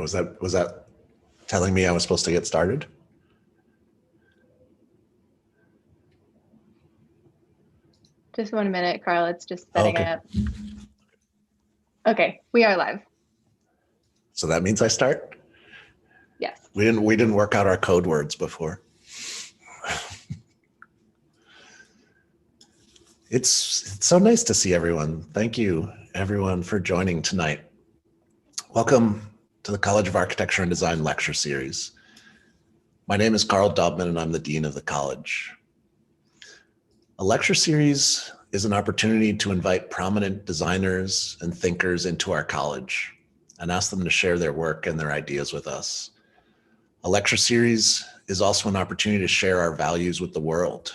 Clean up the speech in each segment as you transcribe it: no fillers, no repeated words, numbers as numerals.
Was that telling me I was supposed to get started? Just 1 minute, Carl. It's just setting Okay. up. Okay, we are live. So that means I start? Yes. We didn't work out our code words before. It's so nice to see everyone. Thank you, everyone, for joining tonight. Welcome to the College of Architecture and Design lecture series. My name is Carl Dobman, and I'm the Dean of the college. A lecture series is an opportunity to invite prominent designers and thinkers into our college and ask them to share their work and their ideas with us. A lecture series is also an opportunity to share our values with the world,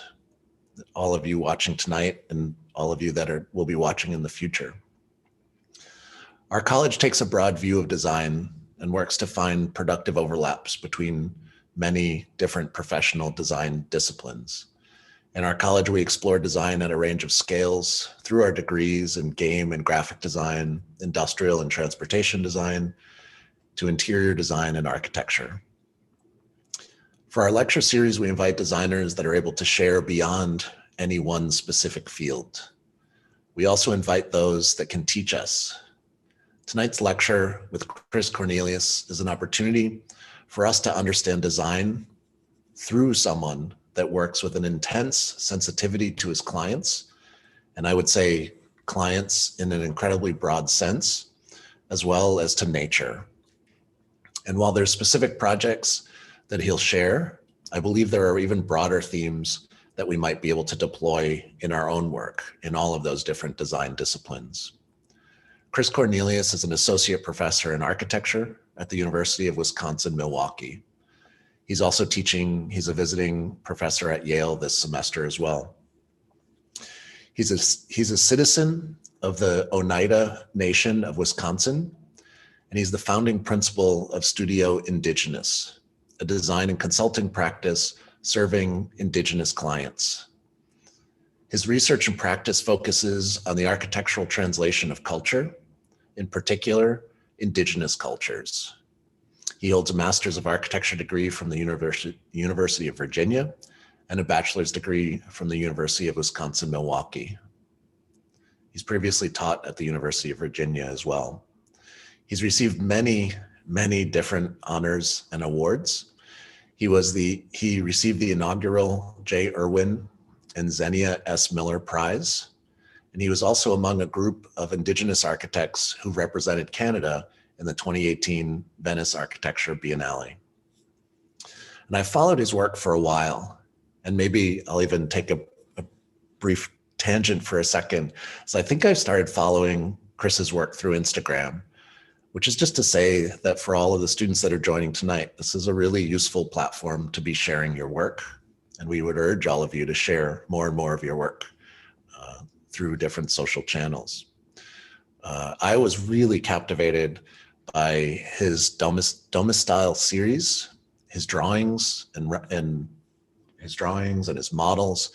all of you watching tonight and all of you that will be watching in the future. Our college takes a broad view of design and works to find productive overlaps between many different professional design disciplines. In our college, we explore design at a range of scales through our degrees in game and graphic design, industrial and transportation design, to interior design and architecture. For our lecture series, we invite designers that are able to share beyond any one specific field. We also invite those that can teach us. Tonight's lecture with Chris Cornelius is an opportunity for us to understand design through someone that works with an intense sensitivity to his clients, and I would say clients in an incredibly broad sense, as well as to nature. And while there's specific projects that he'll share, I believe there are even broader themes that we might be able to deploy in our own work in all of those different design disciplines. Chris Cornelius is an associate professor in architecture at the University of Wisconsin-Milwaukee. He's also he's a visiting professor at Yale this semester as well. He's a citizen of the Oneida Nation of Wisconsin, and he's the founding principal of Studio Indigenous, a design and consulting practice serving Indigenous clients. His research and practice focuses on the architectural translation of culture, in particular, Indigenous cultures. He holds a Master's of Architecture degree from the University of Virginia and a bachelor's degree from the University of Wisconsin-Milwaukee. He's previously taught at the University of Virginia as well. He's received many, many different honors and awards. He received the inaugural J. Irwin and Xenia S. Miller Prize, and he was also among a group of Indigenous architects who represented Canada in the 2018 Venice Architecture Biennale. And I followed his work for a while, and maybe I'll even take a brief tangent for a second. So I think I've started following Chris's work through Instagram, which is just to say that for all of the students that are joining tonight, this is a really useful platform to be sharing your work. And we would urge all of you to share more and more of your work through different social channels. I was really captivated by his Domistyle series, his drawings and his models.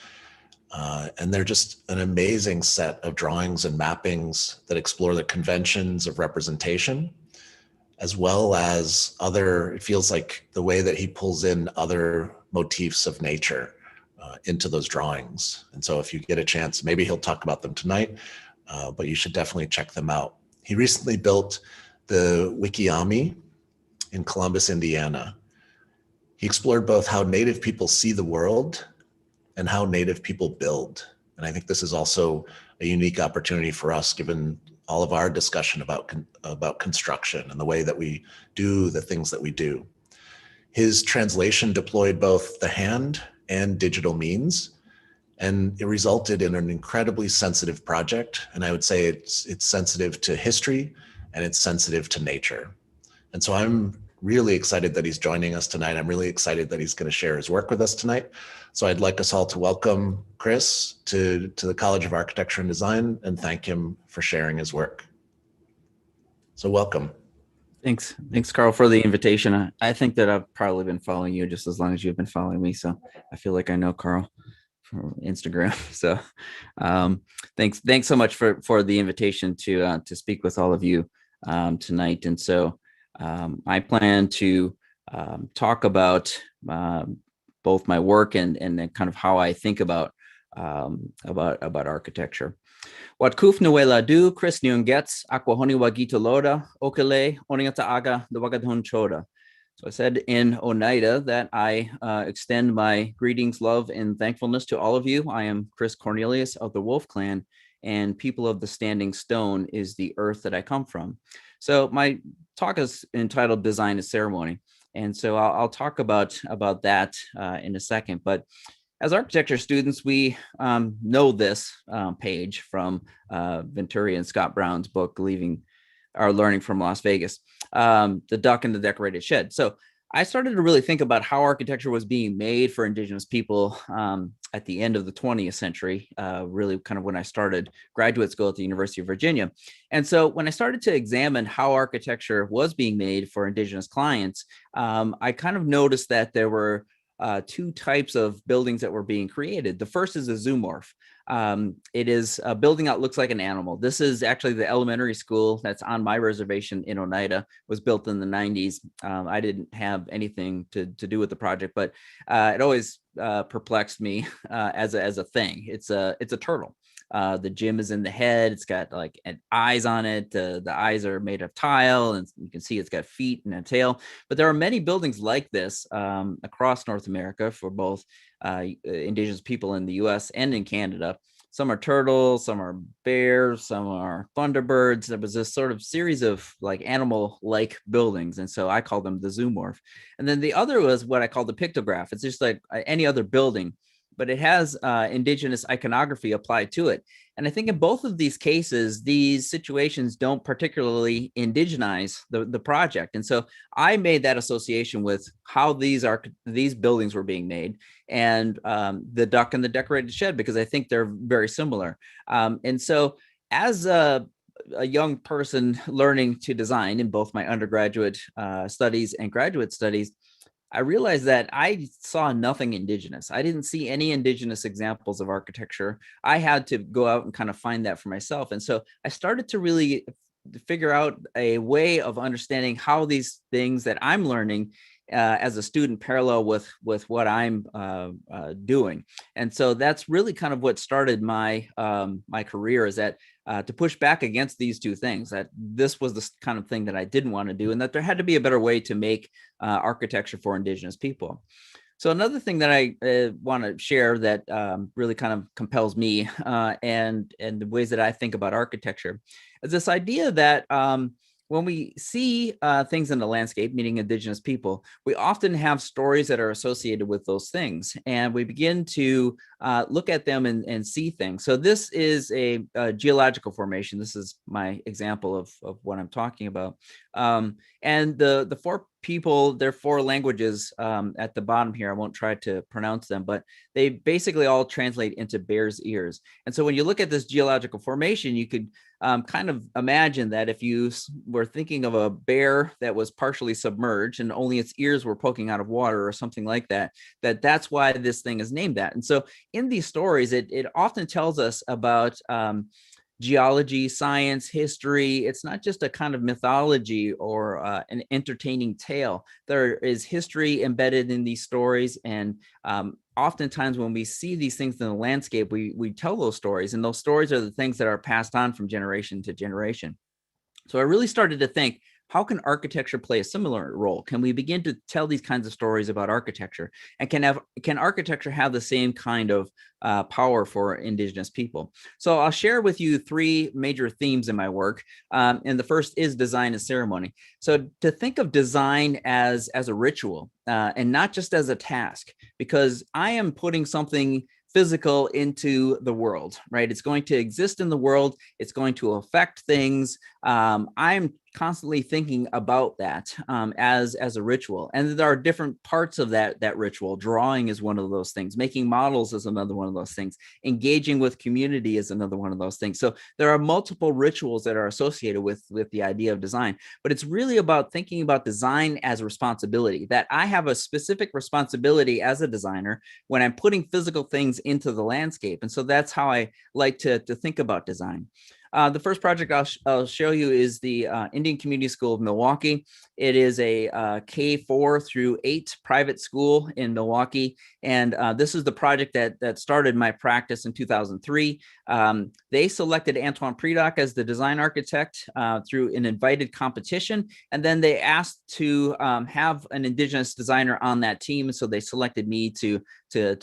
And they're just an amazing set of drawings and mappings that explore the conventions of representation, as well as it feels like the way that he pulls in other motifs of nature into those drawings. And so if you get a chance, maybe he'll talk about them tonight, but you should definitely check them out. He recently built the Wikiami in Columbus, Indiana. He explored both how Native people see the world and how Native people build. And I think this is also a unique opportunity for us, given all of our discussion about construction and the way that we do the things that we do. His translation deployed both the hand and digital means, and it resulted in an incredibly sensitive project. And I would say it's sensitive to history and it's sensitive to nature. And so I'm really excited that he's joining us tonight. I'm really excited that he's going to share his work with us tonight. So I'd like us all to welcome Chris to the College of Architecture and Design and thank him for sharing his work. So welcome. Thanks, Carl, for the invitation. I think that I've probably been following you just as long as you've been following me. So I feel like I know Carl from Instagram. So thanks so much for the invitation to speak with all of you tonight. And so I plan to talk about both my work and then kind of how I think about architecture. Wat kuf nuela du Chris Nyungets aquahoni wagito loda okele oniata aga the wagadhon choda. So I said in Oneida that I extend my greetings, love, and thankfulness to all of you. I am Chris Cornelius of the Wolf Clan, and people of the Standing Stone is the earth that I come from. So my talk is entitled Design is Ceremony. And so I'll talk about that in a second. But as architecture students, we know this page from Venturi and Scott Brown's book, Learning from Las Vegas, The Duck and the Decorated Shed. So I started to really think about how architecture was being made for Indigenous people at the end of the 20th century, really kind of when I started graduate school at the University of Virginia. And so when I started to examine how architecture was being made for Indigenous clients, I kind of noticed that there were two types of buildings that were being created. The first is a zoomorph. It is a building that looks like an animal. This is actually the elementary school that's on my reservation in Oneida. Was built in the 90s. I didn't have anything to do with the project, but it always perplexed me as a thing. It's a turtle. The gym is in the head. It's got like eyes on it. The eyes are made of tile, and you can see it's got feet and a tail. But there are many buildings like this across North America for both Indigenous people in the U.S. and in Canada. Some are turtles, some are bears, some are thunderbirds. There was this sort of series of like animal-like buildings, and so I call them the zoomorph. And then the other was what I call the pictograph. It's just like any other building, but it has Indigenous iconography applied to it. And I think in both of these cases, these situations don't particularly indigenize the project. And so I made that association with how these buildings were being made, and the duck and the decorated shed, because I think they're very similar. And so as a young person learning to design in both my undergraduate studies and graduate studies, I realized that I saw nothing Indigenous. I didn't see any Indigenous examples of architecture. I had to go out and kind of find that for myself. And so I started to really figure out a way of understanding how these things that I'm learning as a student parallel with what I'm doing. And so that's really kind of what started my my career, is that to push back against these two things, that this was the kind of thing that I didn't want to do, and that there had to be a better way to make architecture for Indigenous people. So another thing that I want to share that really kind of compels me and the ways that I think about architecture is this idea that when we see things in the landscape, meaning Indigenous people, we often have stories that are associated with those things, and we begin to look at them and see things. So this is a geological formation. This is my example of what I'm talking about. And the four people, their four languages at the bottom here, I won't try to pronounce them, but they basically all translate into bear's ears. And so when you look at this geological formation, you could kind of imagine that if you were thinking of a bear that was partially submerged and only its ears were poking out of water or something like that, that's why this thing is named that. And so in these stories, it often tells us about geology, science, history. It's not just a kind of mythology or an entertaining tale. There is history embedded in these stories, and oftentimes when we see these things in the landscape, we tell those stories, and those stories are the things that are passed on from generation to generation. So I really started to think, how can architecture play a similar role? Can we begin to tell these kinds of stories about architecture? And can architecture have the same kind of power for Indigenous people? So I'll share with you three major themes in my work. And the first is design as ceremony. So to think of design as a ritual and not just as a task, because I am putting something physical into the world, right? It's going to exist in the world. It's going to affect things. I'm constantly thinking about that as a ritual. And there are different parts of that ritual. Drawing is one of those things. Making models is another one of those things. Engaging with community is another one of those things. So there are multiple rituals that are associated with the idea of design, but it's really about thinking about design as a responsibility, that I have a specific responsibility as a designer when I'm putting physical things into the landscape. And so that's how I like to think about design. The first project I'll show you is the Indian Community School of Milwaukee. It is a K4 through 8 private school in Milwaukee. And this is the project that started my practice in 2003. They selected Antoine Predock as the design architect through an invited competition. And then they asked to have an Indigenous designer on that team. So they selected me to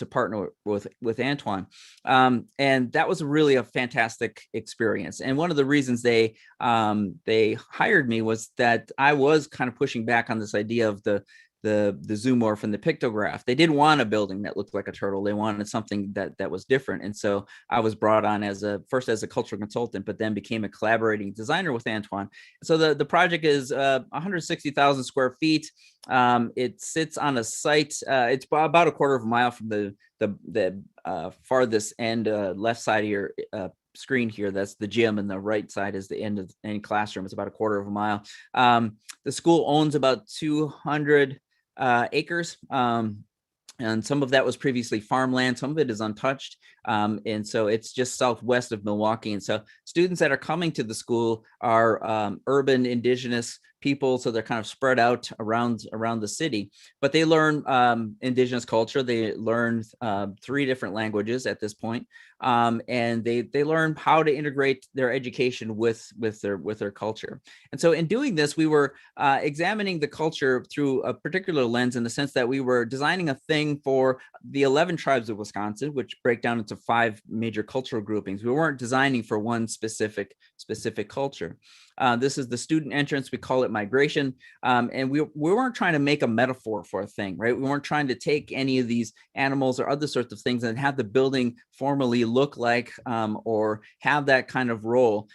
partner with Antoine. And that was really a fantastic experience. And one of the reasons they hired me was that I was kind of pushing back on this idea of the zoomorph and the pictograph. They didn't want a building that looked like a turtle. They wanted something that was different. And so I was brought on first as a cultural consultant, but then became a collaborating designer with Antoine. So the project is 160,000 square feet. It sits on a site. It's about a quarter of a mile from the farthest end left side of your screen here. That's the gym, and the right side is the end of any classroom. It's about a quarter of a mile. The school owns about 200 acres. And some of that was previously farmland. Some of it is untouched. And so it's just southwest of Milwaukee. And so students that are coming to the school are urban Indigenous people. So they're kind of spread out around the city, but they learn Indigenous culture. They learn 3 different languages at this point. And they learn how to integrate their education with their culture. And so in doing this, we were examining the culture through a particular lens, in the sense that we were designing a thing for the 11 tribes of Wisconsin, which break down into 5 major cultural groupings. We weren't designing for one specific culture. This is the student entrance. We call it migration. And we weren't trying to make a metaphor for a thing, right? We weren't trying to take any of these animals or other sorts of things and have the building formally look like or have that kind of role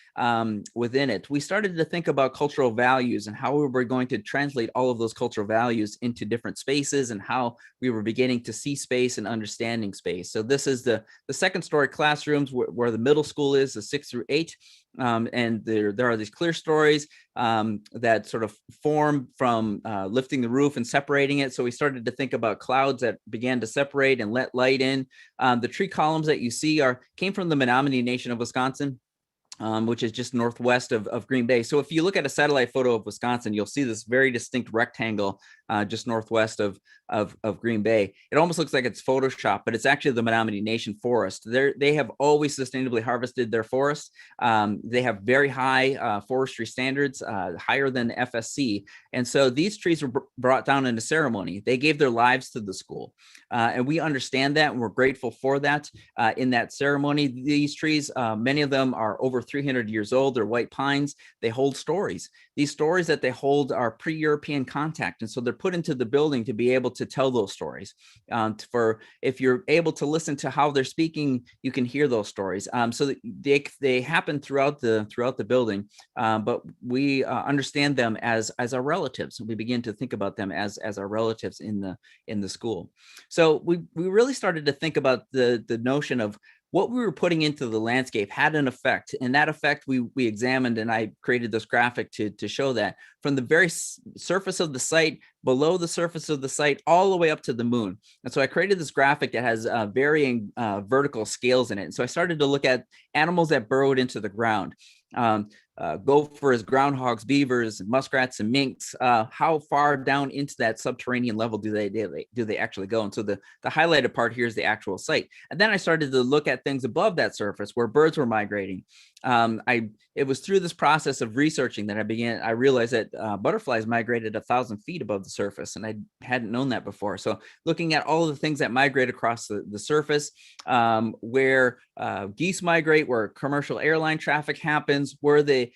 within it. We started to think about cultural values and how we were going to translate all of those cultural values into different spaces, and how we were beginning to see space and understanding space. So this is the second story classrooms where the middle school is, the 6 through 8. And there are these clear stories that sort of form from lifting the roof and separating it. So we started to think about clouds that began to separate and let light in. The tree columns that you see came from the Menominee Nation of Wisconsin, which is just northwest of Green Bay. So if you look at a satellite photo of Wisconsin, you'll see this very distinct rectangle just northwest of Green Bay. It almost looks like it's Photoshop, but it's actually the Menominee Nation forest. They have always sustainably harvested their forests. They have very high forestry standards, higher than FSC. And so these trees were brought down in a ceremony. They gave their lives to the school. And we understand that, and we're grateful for that. In that ceremony, these trees, many of them are over 300 years old. They're white pines. They hold stories. These stories that they hold are pre-European contact. And so they're put into the building to be able to tell those stories. For if you're able to listen to how they're speaking, you can hear those stories. So they happen throughout the building, but we understand them as our relatives. We begin to think about them as our relatives in the school. So we really started to think about the notion of what we were putting into the landscape had an effect, and that effect we examined, and I created this graphic to show that from the very surface of the site, below the surface of the site, all the way up to the moon. And so I created this graphic that has varying vertical scales in it. And so I started to look at animals that burrowed into the ground. Gophers, groundhogs, beavers, muskrats, and minks. How far down into that subterranean level do they actually go? And so the highlighted part here is the actual site. And then I started to look at things above that surface where birds were migrating. It was through this process of researching that I realized that butterflies migrated 1,000 feet above the surface, and I hadn't known that before. So looking at all of the things that migrate across the surface, where geese migrate, where commercial airline traffic happens, where the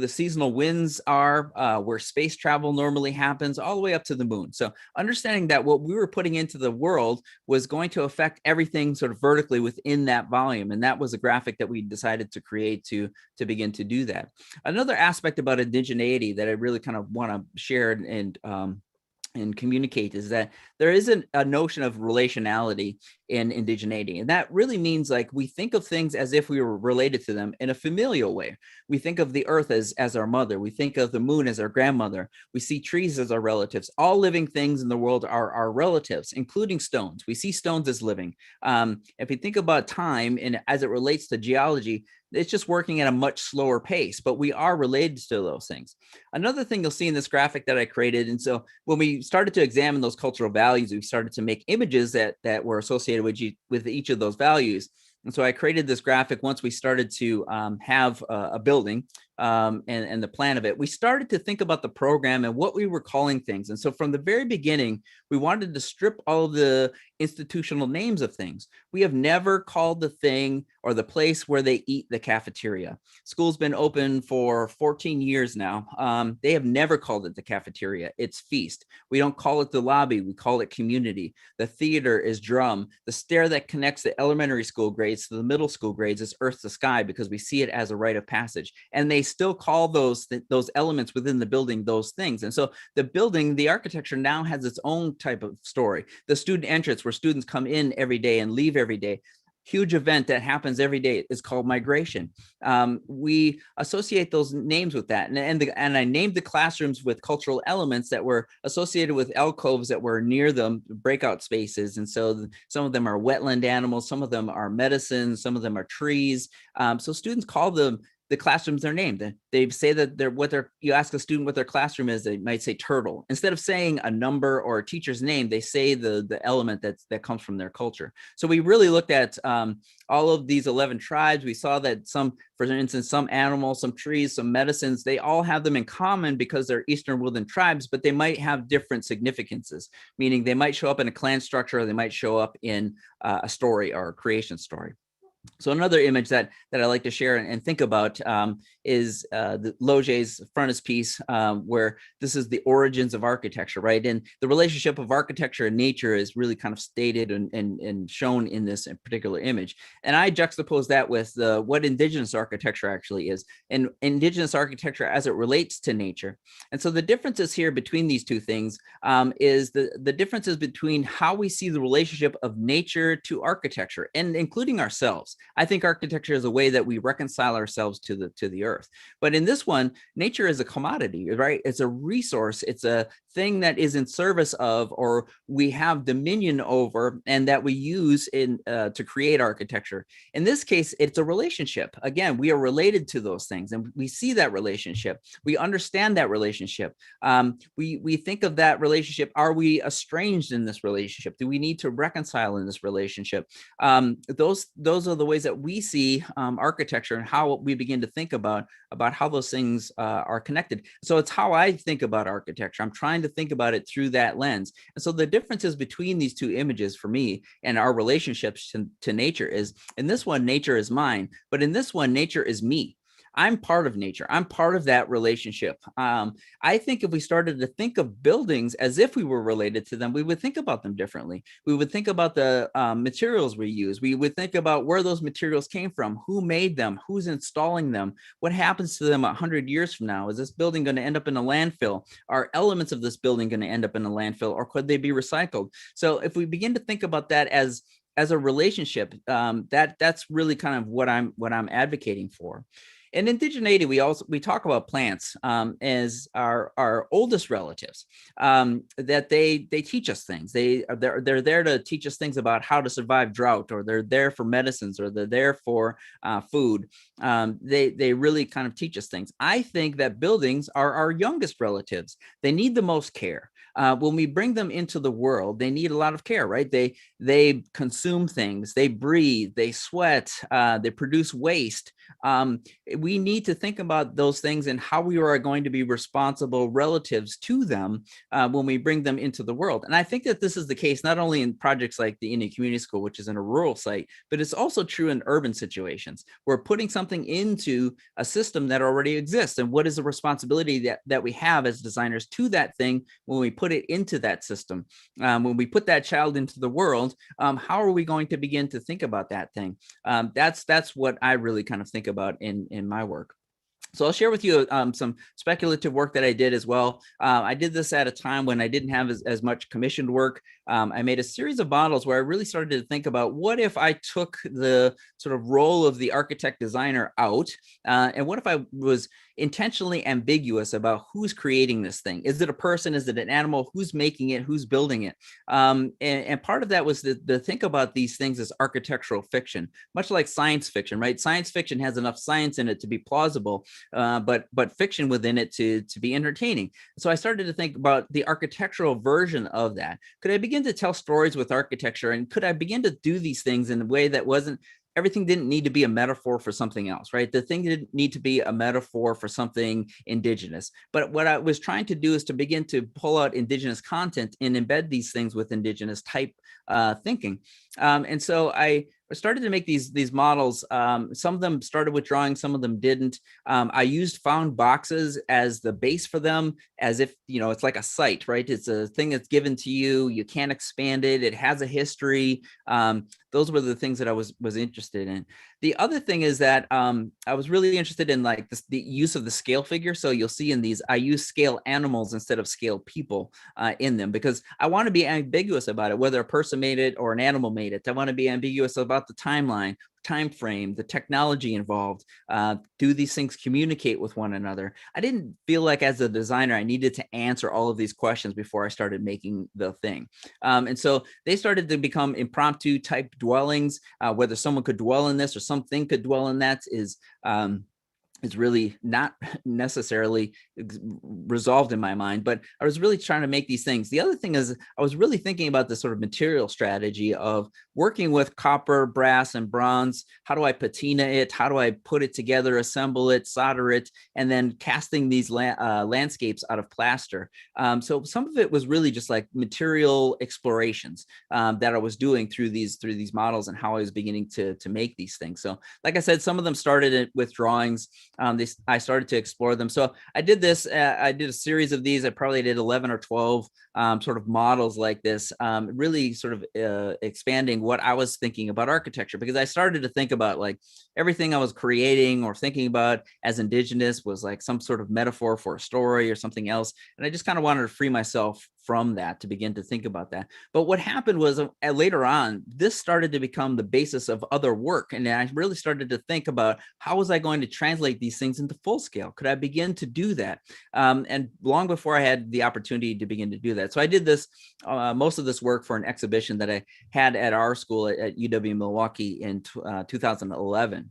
seasonal winds are, where space travel normally happens, all the way up to the moon. So understanding that what we were putting into the world was going to affect everything sort of vertically within that volume. And that was a graphic that we decided to create to begin to do that. Another aspect about indigeneity that I really kind of want to share and communicate is that there isn't a notion of relationality in indigeneity. And that really means like we think of things as if we were related to them in a familial way. We think of the earth as our mother. We think of the moon as our grandmother. We see trees as our relatives. All living things in the world are our relatives, including stones. We see stones as living. If we think about time and as it relates to geology, it's just working at a much slower pace, but we are related to those things. Another thing you'll see in this graphic that I created, and so when we started to examine those cultural values, we started to make images that were associated with each of those values. And so I created this graphic once we started to have a building and the plan of it. We started to think about the program and what we were calling things. And so from the very beginning, we wanted to strip all of the institutional names of things. We have never called the thing or the place where they eat the cafeteria. School's been open for 14 years now. They have never called it the cafeteria. It's feast. We don't call it the lobby. We call it community. The theater is drum. The stair that connects the elementary school grades to the middle school grades is earth to sky because we see it as a rite of passage. And they still call those elements within the building those things. And so the building, the architecture now has its own type of story. The student entrance where students come in every day and leave every day. Huge event that happens every day is called migration. We associate those names with that. And I named the classrooms with cultural elements that were associated with alcoves that were near them, breakout spaces. And so some of them are wetland animals, some of them are medicines, some of them are trees. So students call them the classrooms their name. They say that you ask a student what their classroom is, they might say turtle. Instead of saying a number or a teacher's name, they say the element that comes from their culture. So we really looked at all of these 11 tribes. We saw that for instance, some animals, some trees, some medicines, they all have them in common because they're Eastern Woodland tribes, but they might have different significances, meaning they might show up in a clan structure, or they might show up in a story or a creation story. So another image that I like to share and think about is the Loge's frontispiece, where this is the origins of architecture, right? And the relationship of architecture and nature is really kind of stated and shown in this particular image. And I juxtapose that with what indigenous architecture actually is, and indigenous architecture as it relates to nature. And so the differences here between these two things is the differences between how we see the relationship of nature to architecture, and including ourselves. I think architecture is a way that we reconcile ourselves to the earth. But in this one, nature is a commodity, right? It's a resource. It's a thing that is in service of, or we have dominion over, and that we use to create architecture. In this case, it's a relationship. Again, we are related to those things, and we see that relationship. We understand that relationship. We think of that relationship. Are we estranged in this relationship? Do we need to reconcile in this relationship? Those are the ways that we see architecture, and how we begin to think about how those things are connected. So it's how I think about architecture. I'm trying to think about it through that lens. And so the differences between these two images for me and our relationships to nature is, in this one, nature is mine, but in this one, nature is me. I'm part of nature. I'm part of that relationship. I think if we started to think of buildings as if we were related to them, we would think about them differently. We would think about the materials we use. We would think about where those materials came from, who made them, who's installing them, what happens to them 100 years from now. Is this building going to end up in a landfill? Are elements of this building going to end up in a landfill, or could they be recycled? So if we begin to think about that as a relationship, that's really kind of what I'm advocating for. In indigeneity, we talk about plants as our oldest relatives. That they teach us things. They're there to teach us things about how to survive drought, or they're there for medicines, or they're there for food. They really kind of teach us things. I think that buildings are our youngest relatives. They need the most care. When we bring them into the world, they need a lot of care, right? They consume things, they breathe, they sweat, they produce waste. We need to think about those things and how we are going to be responsible relatives to them when we bring them into the world. And I think that this is the case not only in projects like the Indian Community School, which is in a rural site, but it's also true in urban situations. We're putting something into a system that already exists. And what is the responsibility that we have as designers to that thing when we put it into that system? When we put that child into the world, how are we going to begin to think about that thing? That's what I really kind of think about in my work. So I'll share with you some speculative work that I did as well. I did this at a time when I didn't have as much commissioned work. I made a series of models where I really started to think about what if I took the sort of role of the architect designer out, and what if I was intentionally ambiguous about who's creating this thing? Is it a person? Is it an animal? Who's making it? Who's building it? And part of that was to think about these things as architectural fiction, much like science fiction, right? Science fiction has enough science in it to be plausible, but fiction within it to be entertaining. So I started to think about the architectural version of that. Could I begin to tell stories with architecture, and could I begin to do these things in a way that wasn't, everything didn't need to be a metaphor for something else, right? The thing didn't need to be a metaphor for something indigenous. But what I was trying to do is to begin to pull out indigenous content and embed these things with indigenous type thinking. And so I started to make these models. Some of them started with drawings, some of them didn't. I used found boxes as the base for them, as if, it's like a site, right? It's a thing that's given to you. You can't expand it. It has a history. Those were the things that I was interested in. The other thing is that I was really interested in like the use of the scale figure. So you'll see in these, I use scale animals instead of scale people in them, because I want to be ambiguous about it, whether a person made it or an animal made it. I want to be ambiguous about the timeline, time frame, the technology involved. Do these things communicate with one another? I didn't feel like as a designer I needed to answer all of these questions before I started making the thing. And so they started to become impromptu type dwellings. Whether someone could dwell in this or something could dwell in that is really not necessarily resolved in my mind, but I was really trying to make these things. The other thing is I was really thinking about this sort of material strategy of working with copper, brass, and bronze. How do I patina it? How do I put it together, assemble it, solder it, and then casting these landscapes out of plaster? So some of it was really just like material explorations that I was doing through these models and how I was beginning to make these things. So like I said, some of them started with drawings. I started to explore them. So I did this, I did a series of these. I probably did 11 or 12 sort of models like this, really sort of expanding what I was thinking about architecture, because I started to think about like everything I was creating or thinking about as indigenous was like some sort of metaphor for a story or something else. And I just kind of wanted to free myself from that to begin to think about that. But what happened was later on, this started to become the basis of other work. And I really started to think about how was I going to translate these things into full scale? Could I begin to do that? And long before I had the opportunity to begin to do that. So I did this, most of this work for an exhibition that I had at our school at UW Milwaukee in 2011.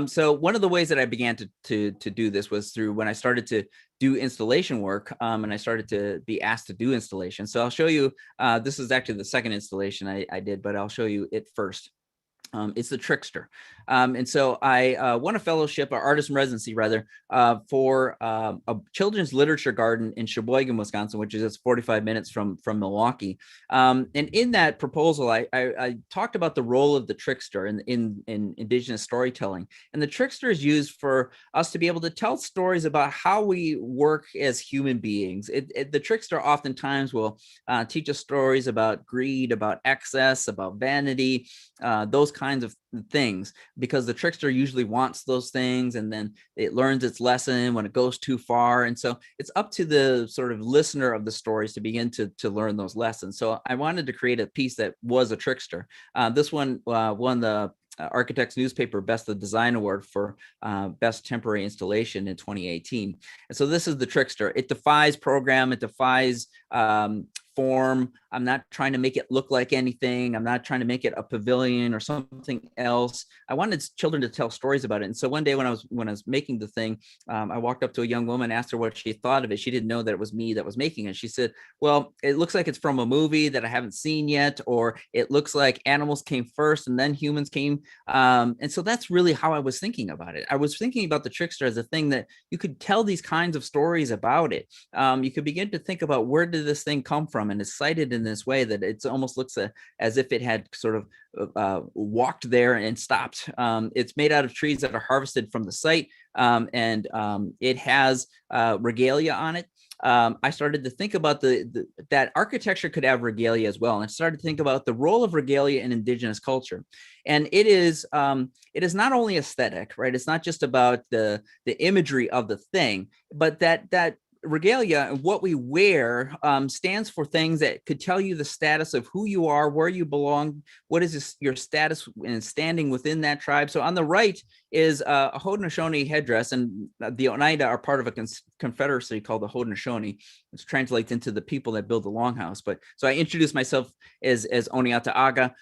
So one of the ways that I began to do this was through when I started to do installation work, and I started to be asked to do installation. So I'll show you, this is actually the second installation I did, but I'll show you it first. It's the Trickster. And so I won a fellowship, or artist in residency rather, for a children's literature garden in Sheboygan, Wisconsin, which is just 45 minutes from Milwaukee. And in that proposal, I talked about the role of the trickster in indigenous storytelling. And the trickster is used for us to be able to tell stories about how we work as human beings. The trickster oftentimes will teach us stories about greed, about excess, about vanity, those kinds of things, because the trickster usually wants those things and then it learns its lesson when it goes too far. And so it's up to the sort of listener of the stories to begin to learn those lessons. So I wanted to create a piece that was a trickster. This one won the Architects Newspaper Best of Design Award for Best Temporary Installation in 2018. And so this is the trickster. It defies program. It defies form. I'm not trying to make it look like anything. I'm not trying to make it a pavilion or something else. I wanted children to tell stories about it. And so one day when I was making the thing, I walked up to a young woman, asked her what she thought of it. She didn't know that it was me that was making it. She said, well, it looks like it's from a movie that I haven't seen yet, or it looks like animals came first and then humans came. And so that's really how I was thinking about it. I was thinking about the trickster as a thing that you could tell these kinds of stories about it. You could begin to think about, where did this thing come from? And it's cited in this way that it almost looks as if it had sort of walked there and stopped. It's made out of trees that are harvested from the site, and it has regalia on it. I started to think about that architecture could have regalia as well. And I started to think about the role of regalia in indigenous culture. And it is not only aesthetic, right? It's not just about the imagery of the thing, but that regalia and what we wear stands for things that could tell you the status of who you are, where you belong, what is your status and standing within that tribe. So on the right is a Haudenosaunee headdress, and the Oneida are part of a confederacy called the Haudenosaunee, which translates into the people that build the longhouse. But so I introduced myself as Oneata Aga.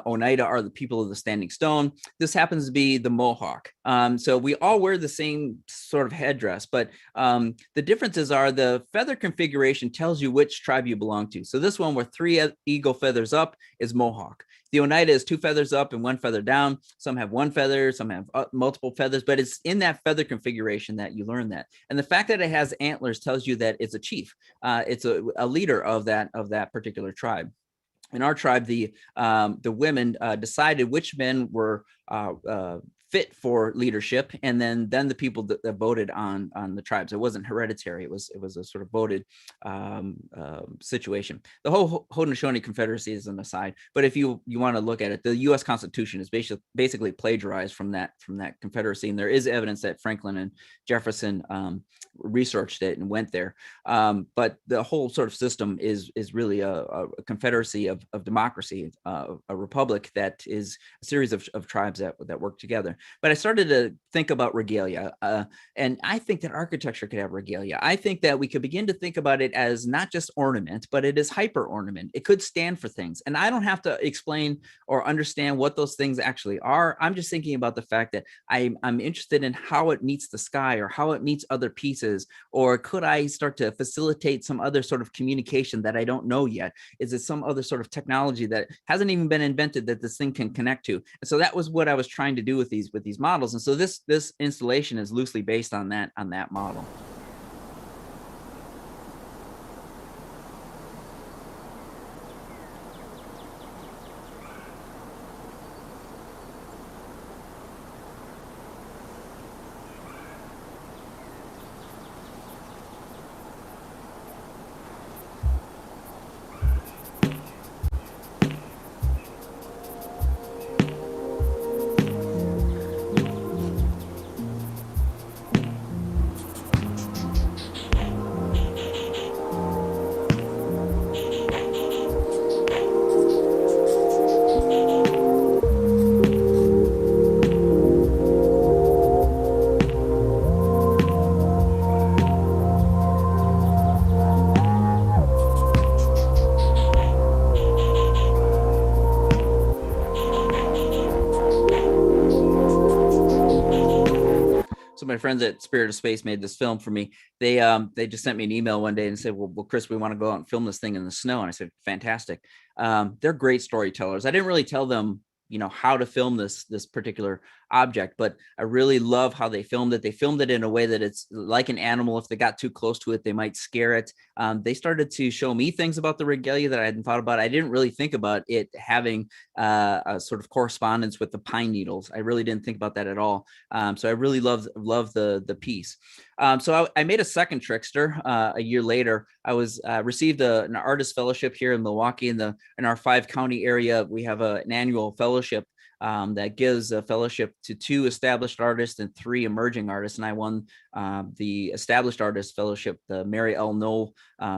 Oneida are the people of the standing stone. This happens to be the Mohawk. So we all wear the same sort of headdress, but the differences are the feather configuration tells you which tribe you belong to. So this one with 3 eagle feathers up is Mohawk. The Oneida is 2 feathers up and 1 feather down. Some have 1 feather, some have multiple feathers, but it's in that feather configuration that you learn that. And the fact that it has antlers tells you that it's a chief. It's a leader of that particular tribe. In our tribe, the women decided which men were fit for leadership, and then the people that voted on the tribes. It wasn't hereditary; it was a sort of voted situation. The whole Haudenosaunee Confederacy is an aside, but if you want to look at it, the U.S. Constitution is basically plagiarized from that Confederacy, and there is evidence that Franklin and Jefferson researched it and went there. But the whole sort of system is really a confederacy of democracy, a republic that is a series of tribes that work together. But I started to think about regalia, and I think that architecture could have regalia. I think that we could begin to think about it as not just ornament, but it is hyper ornament. It could stand for things, and I don't have to explain or understand what those things actually are. I'm just thinking about the fact that I'm interested in how it meets the sky or how it meets other pieces, or could I start to facilitate some other sort of communication that I don't know yet? Is it some other sort of technology that hasn't even been invented that this thing can connect to? And so that was what I was trying to do with these models. And so this installation is loosely based on that model. So my friends at Spirit of Space made this film for me. They just sent me an email one day and said, well, Chris, we want to go out and film this thing in the snow. And I said, fantastic. They're great storytellers. I didn't really tell them, how to film this particular object, but I really love how they filmed it. They filmed it in a way that it's like an animal. If they got too close to it, they might scare it. They started to show me things about the regalia that I hadn't thought about. I didn't really think about it having a sort of correspondence with the pine needles. I really didn't think about that at all. So I really love the piece. So I made a second trickster a year later. I was received an artist fellowship here in Milwaukee. In our 5-county area, we have an annual fellowship that gives a fellowship to 2 established artists and 3 emerging artists. And I won the Established Artist Fellowship, the Mary L. Knoll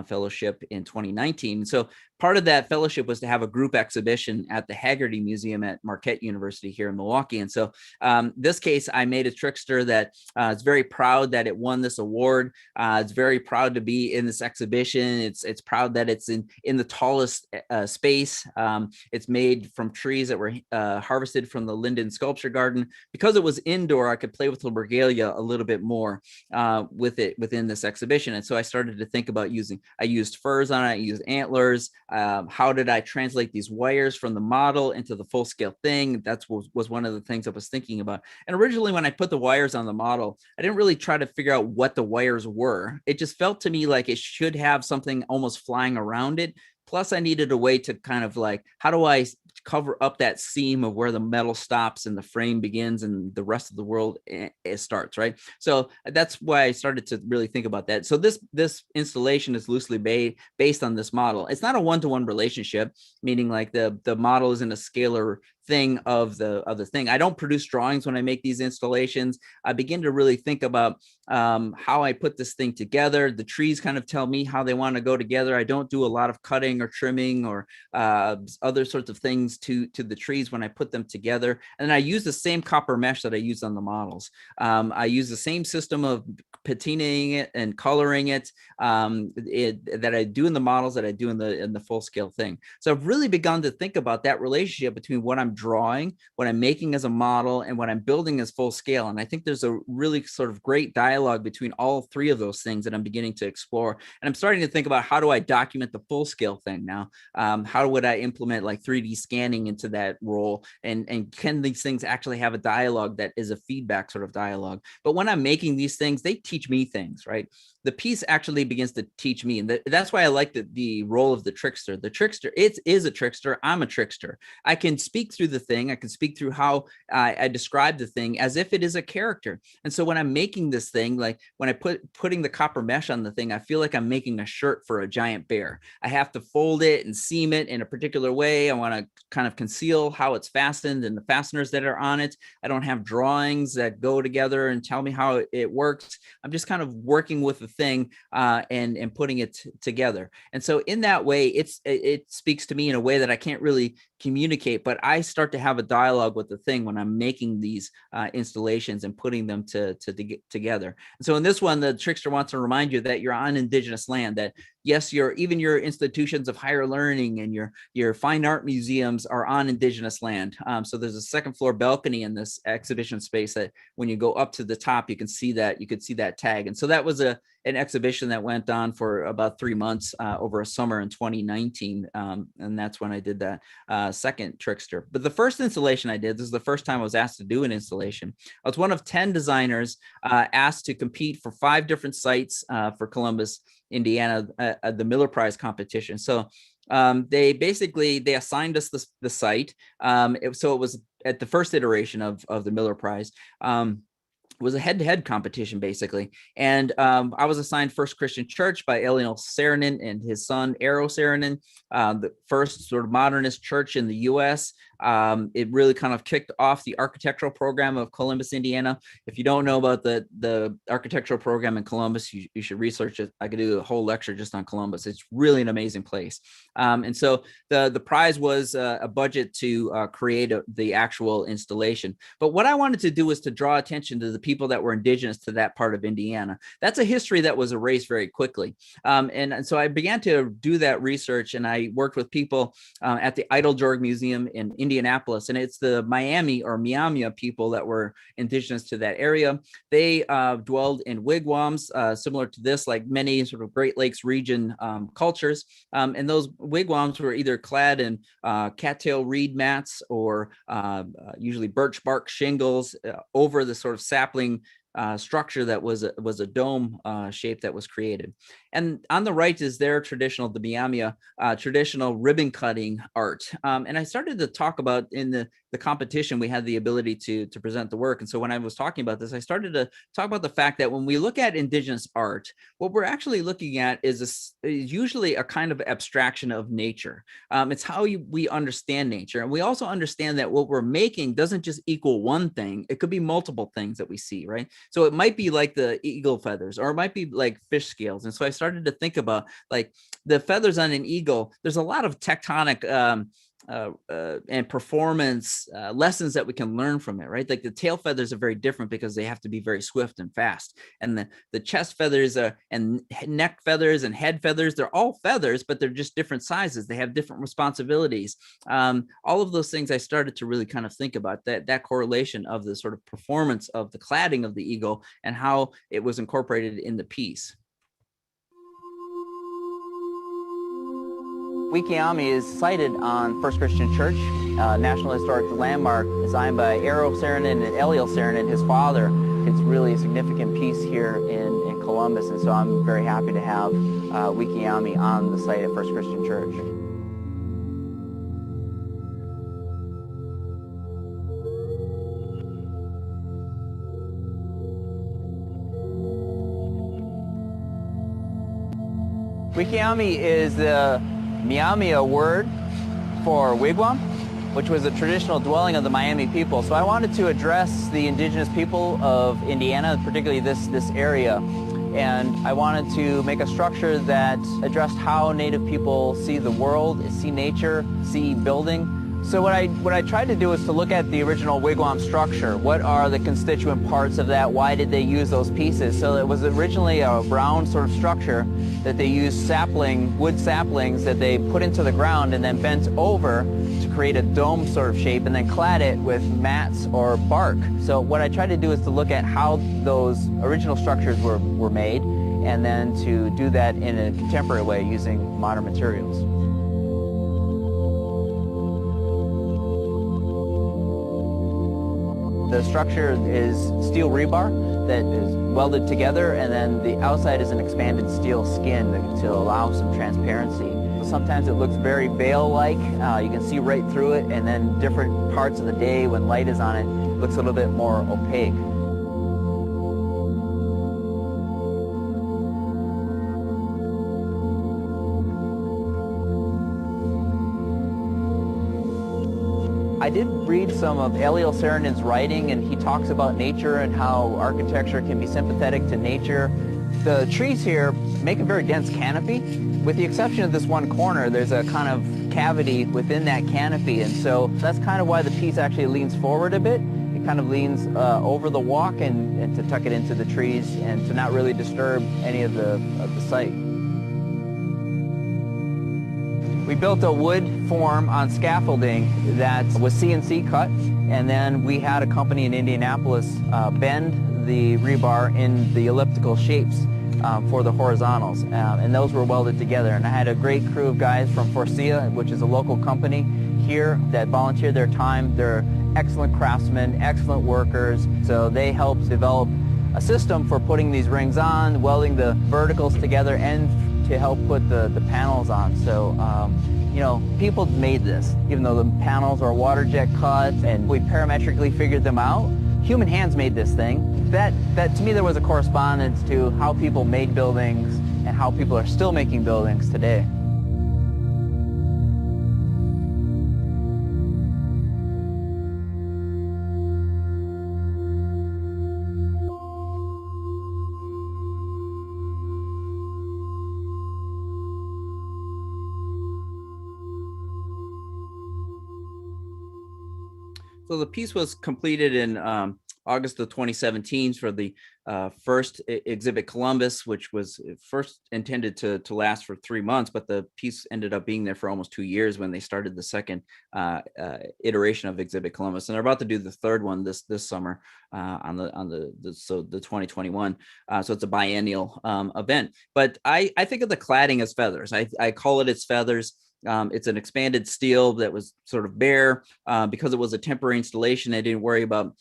Fellowship in 2019. So part of that fellowship was to have a group exhibition at the Haggerty Museum at Marquette University here in Milwaukee. And so this case, I made a trickster that is very proud that it won this award. It's very proud to be in this exhibition. It's proud that it's in the tallest space. It's made from trees that were harvested from the Linden Sculpture Garden. Because it was indoor, I could play with the regalia a little bit more with it within this exhibition. And so I started to think about I used furs on it, I used antlers. How did I translate these wires from the model into the full scale thing? That was one of the things I was thinking about. And originally when I put the wires on the model, I didn't really try to figure out what the wires were. It just felt to me like it should have something almost flying around it. Plus, I needed a way to kind of like, how do I cover up that seam of where the metal stops and the frame begins and the rest of the world starts, right? So that's why I started to really think about that. So this installation is loosely based on this model. It's not a one-to-one relationship, meaning like the model isn't a scalar thing of the thing. I don't produce drawings when I make these installations. I begin to really think about how I put this thing together. The trees kind of tell me how they want to go together. I don't do a lot of cutting or trimming or other sorts of things to the trees when I put them together. And I use the same copper mesh that I use on the models. I use the same system of patinaing it and coloring it, that I do in the models that I do in the full scale thing. So I've really begun to think about that relationship between what I'm drawing, what I'm making as a model, and what I'm building as full scale. And I think there's a really sort of great dialogue between all three of those things that I'm beginning to explore. And I'm starting to think about, how do I document the full scale thing now? How would I implement like 3D scanning into that role? And can these things actually have a dialogue that is a feedback sort of dialogue? But when I'm making these things, they teach me things, right? The piece actually begins to teach me. And that's why I like the role of the trickster. The trickster, it is a trickster. I'm a trickster. I can speak through the thing. I can speak through how I describe the thing as if it is a character. And so when I'm making this thing, like when I putting the copper mesh on the thing, I feel like I'm making a shirt for a giant bear. I have to fold it and seam it in a particular way. I want to kind of conceal how it's fastened and the fasteners that are on it. I don't have drawings that go together and tell me how it works. I'm just kind of working with the thing and putting it together. And so in that way, it speaks to me in a way that I can't really communicate, but I start to have a dialogue with the thing when I'm making these installations and putting them together. And so in this one, the trickster wants to remind you that you're on indigenous land, that yes, even your institutions of higher learning and your fine art museums are on indigenous land. So there's a second floor balcony in this exhibition space that when you go up to the top, you could see that tag. And so that was an exhibition that went on for about 3 months over a summer in 2019. And that's when I did that second trickster. But the first installation I did, this is the first time I was asked to do an installation. I was one of 10 designers asked to compete for 5 different sites for Columbus, Indiana, at the Miller Prize competition. So they assigned us the site. So it was at the first iteration of the Miller Prize. Was a head-to-head competition, basically. And I was assigned First Christian Church by Eliel Saarinen and his son, Eero Saarinen, the first sort of modernist church in the U.S. It really kind of kicked off the architectural program of Columbus, Indiana. If you don't know about the architectural program in Columbus, you should research it. I could do a whole lecture just on Columbus. It's really an amazing place. And so the prize was a budget to create the actual installation. But what I wanted to do was to draw attention to the people that were indigenous to that part of Indiana. That's a history that was erased very quickly. And so I began to do that research, and I worked with people at the Eiteljorg Museum in Indianapolis, and it's the Miami or Miamia people that were indigenous to that area. They dwelled in wigwams similar to this, like many sort of Great Lakes region cultures. And those wigwams were either clad in cattail reed mats or usually birch bark shingles over the sort of sapling structure that was a dome shape that was created. And on the right is their traditional, the Miamia, traditional ribbon cutting art. And I started to talk about in the competition, we had the ability to present the work. And so when I was talking about this, I started to talk about the fact that when we look at indigenous art, what we're actually looking at is usually a kind of abstraction of nature. It's how we understand nature. And we also understand that what we're making doesn't just equal one thing. It could be multiple things that we see, right? So it might be like the eagle feathers, or it might be like fish scales. And so I started to think about like the feathers on an eagle. There's a lot of tectonic and performance lessons that we can learn from it, right? Like the tail feathers are very different because they have to be very swift and fast. And the chest feathers and neck feathers and head feathers, they're all feathers, but they're just different sizes. They have different responsibilities. All of those things I started to really kind of think about, that correlation of the sort of performance of the cladding of the eagle and how it was incorporated in the piece. Wikiami is sited on First Christian Church, National Historic Landmark, designed by Eero Saarinen and Eliel Saarinen, his father. It's really a significant piece here in Columbus, and so I'm very happy to have Wikiami on the site at First Christian Church. Wikiami is the Miamia word for wigwam. which was a traditional dwelling of the Miami people. So I wanted to address the indigenous people of Indiana, particularly this area. And I wanted to make a structure that addressed how Native people see the world, see nature, see building. So what I tried to do is to look at the original wigwam structure. What are the constituent parts of that? Why did they use those pieces? So it was originally a round sort of structure that they used wood saplings that they put into the ground and then bent over to create a dome sort of shape and then clad it with mats or bark. So what I tried to do is to look at how those original structures were made and then to do that in a contemporary way using modern materials. The structure is steel rebar that is welded together, and then the outside is an expanded steel skin to allow some transparency. Sometimes it looks very veil-like. You can see right through it, and then different parts of the day when light is on it, it looks a little bit more opaque. I did read some of Eliel Saarinen's writing, and he talks about nature and how architecture can be sympathetic to nature. The trees here make a very dense canopy. With the exception of this one corner, there's a kind of cavity within that canopy, and so that's kind of why the piece actually leans forward a bit. It kind of leans over the walk and to tuck it into the trees and to not really disturb any of the site. We built a wood form on scaffolding that was CNC cut, and then we had a company in Indianapolis bend the rebar in the elliptical shapes for the horizontals, and those were welded together. And I had a great crew of guys from Forcia, which is a local company here, that volunteered their time. They're excellent craftsmen, excellent workers, so they helped develop a system for putting these rings on, welding the verticals together, and to help put the panels on. So, you know, people made this, even though the panels are water jet cut and we parametrically figured them out. Human hands made this thing. That to me, there was a correspondence to how people made buildings and how people are still making buildings today. So the piece was completed in August of 2017 for the first exhibit Columbus, which was first intended to last for 3 months, but the piece ended up being there for almost 2 years when they started the second iteration of exhibit Columbus, and they're about to do the third one this summer on the 2021. So it's a biennial event. But I think of the cladding as feathers. I call it its feathers. It's an expanded steel that was sort of bare because it was a temporary installation. I didn't worry about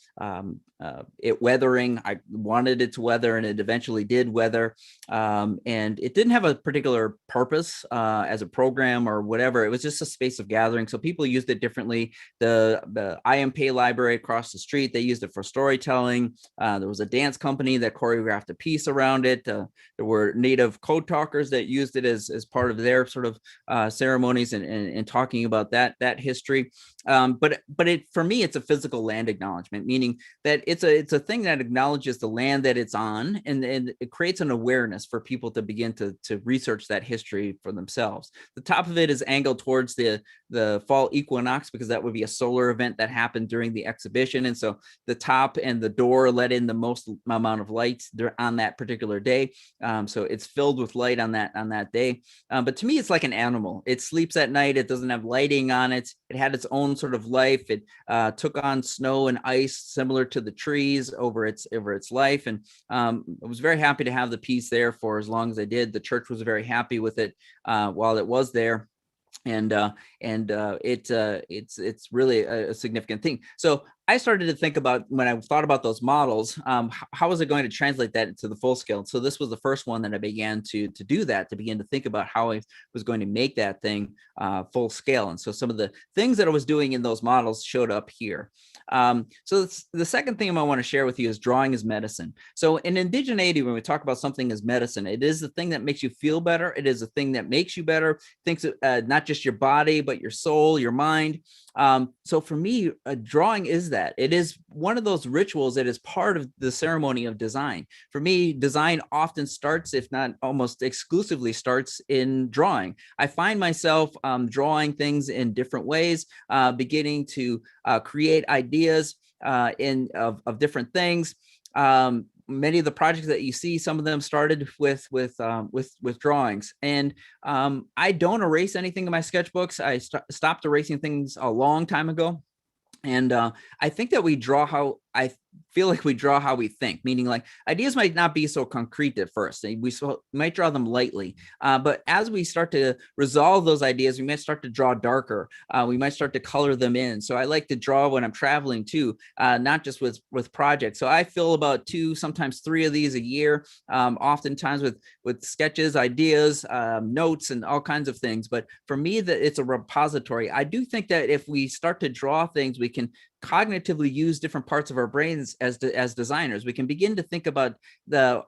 it weathering. I wanted it to weather, and it eventually did weather. And it didn't have a particular purpose as a program or whatever. It was just a space of gathering. So people used it differently. The IMP library across the street, they used it for storytelling. There was a dance company that choreographed a piece around it. There were native code talkers that used it as part of their sort of ceremonies and talking about that history. But for me, it's a physical land acknowledgement, meaning that it's a thing that acknowledges the land that it's on, and it creates an awareness for people to begin to research that history for themselves. The top of it is angled towards the fall equinox, because that would be a solar event that happened during the exhibition. And so the top and the door let in the most amount of light on that particular day. So it's filled with light on that day. But to me, it's like an animal. It sleeps at night. It doesn't have lighting on it. It had its own sort of life. It took on snow and ice similar to the trees over its life. And I was very happy to have the piece there for as long as I did. The church was very happy with it while it was there. And it's really a significant thing. So I started to think about, when I thought about those models, how was I going to translate that into the full scale? So this was the first one that I began to do that, to begin to think about how I was going to make that thing full scale. And so some of the things that I was doing in those models showed up here. So the second thing I want to share with you is drawing as medicine. So in indigeneity, when we talk about something as medicine, it is the thing that makes you feel better. It is the thing that makes you better. Thinks not just your body, but your soul, your mind. So for me, a drawing is that. It is one of those rituals that is part of the ceremony of design. For me, design often starts, if not almost exclusively starts, in drawing. I find myself drawing things in different ways, beginning to create ideas of different things. Many of the projects that you see, some of them started with drawings, and I don't erase anything in my sketchbooks. I stopped erasing things a long time ago. And I think that we draw how I feel like we draw how we think, meaning like ideas might not be so concrete at first. We might draw them lightly, but as we start to resolve those ideas, we might start to draw darker. We might start to color them in. So I like to draw when I'm traveling too, not just with projects. So I fill about 2, sometimes 3 of these a year, oftentimes with sketches, ideas, notes, and all kinds of things. But for me, that it's a repository. I do think that if we start to draw things, we can cognitively use different parts of our brains as designers. We can begin to think about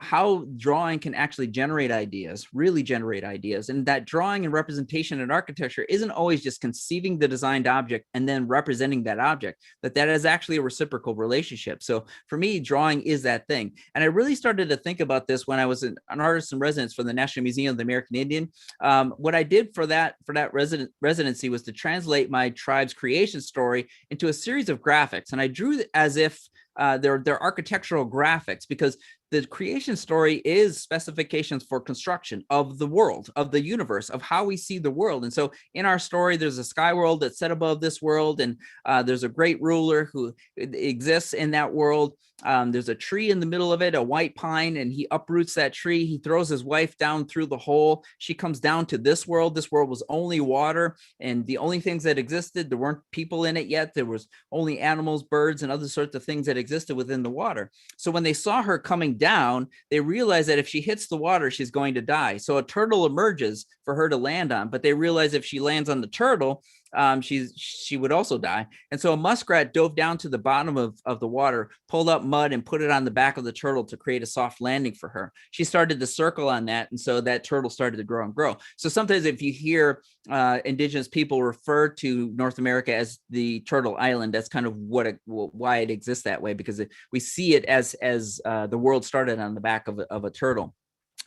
how drawing can actually generate ideas, really generate ideas. And that drawing and representation in architecture isn't always just conceiving the designed object and then representing that object, that is actually a reciprocal relationship. So for me, drawing is that thing. And I really started to think about this when I was an artist in residence for the National Museum of the American Indian. What I did for that residency was to translate my tribe's creation story into a series of graphics, and I drew it as if they're architectural graphics, because the creation story is specifications for construction of the world, of the universe, of how we see the world. And so in our story, there's a sky world that's set above this world, and there's a great ruler who exists in that world. There's a tree in the middle of it, a white pine, and he uproots that tree. He throws his wife down through the hole. She comes down to this world. This world was only water, and the only things that existed, there weren't people in it yet. There was only animals, birds, and other sorts of things that existed within the water. So when they saw her coming down, they realized that if she hits the water, she's going to die. So a turtle emerges for her to land on, but they realize if she lands on the turtle, she would also die. And so a muskrat dove down to the bottom of the water, pulled up mud and put it on the back of the turtle to create a soft landing for her. She started to circle on that, and so that turtle started to grow and grow. So sometimes if you hear indigenous people refer to North America as the Turtle Island, that's kind of why it exists that way, because we see it as the world started on the back of a turtle.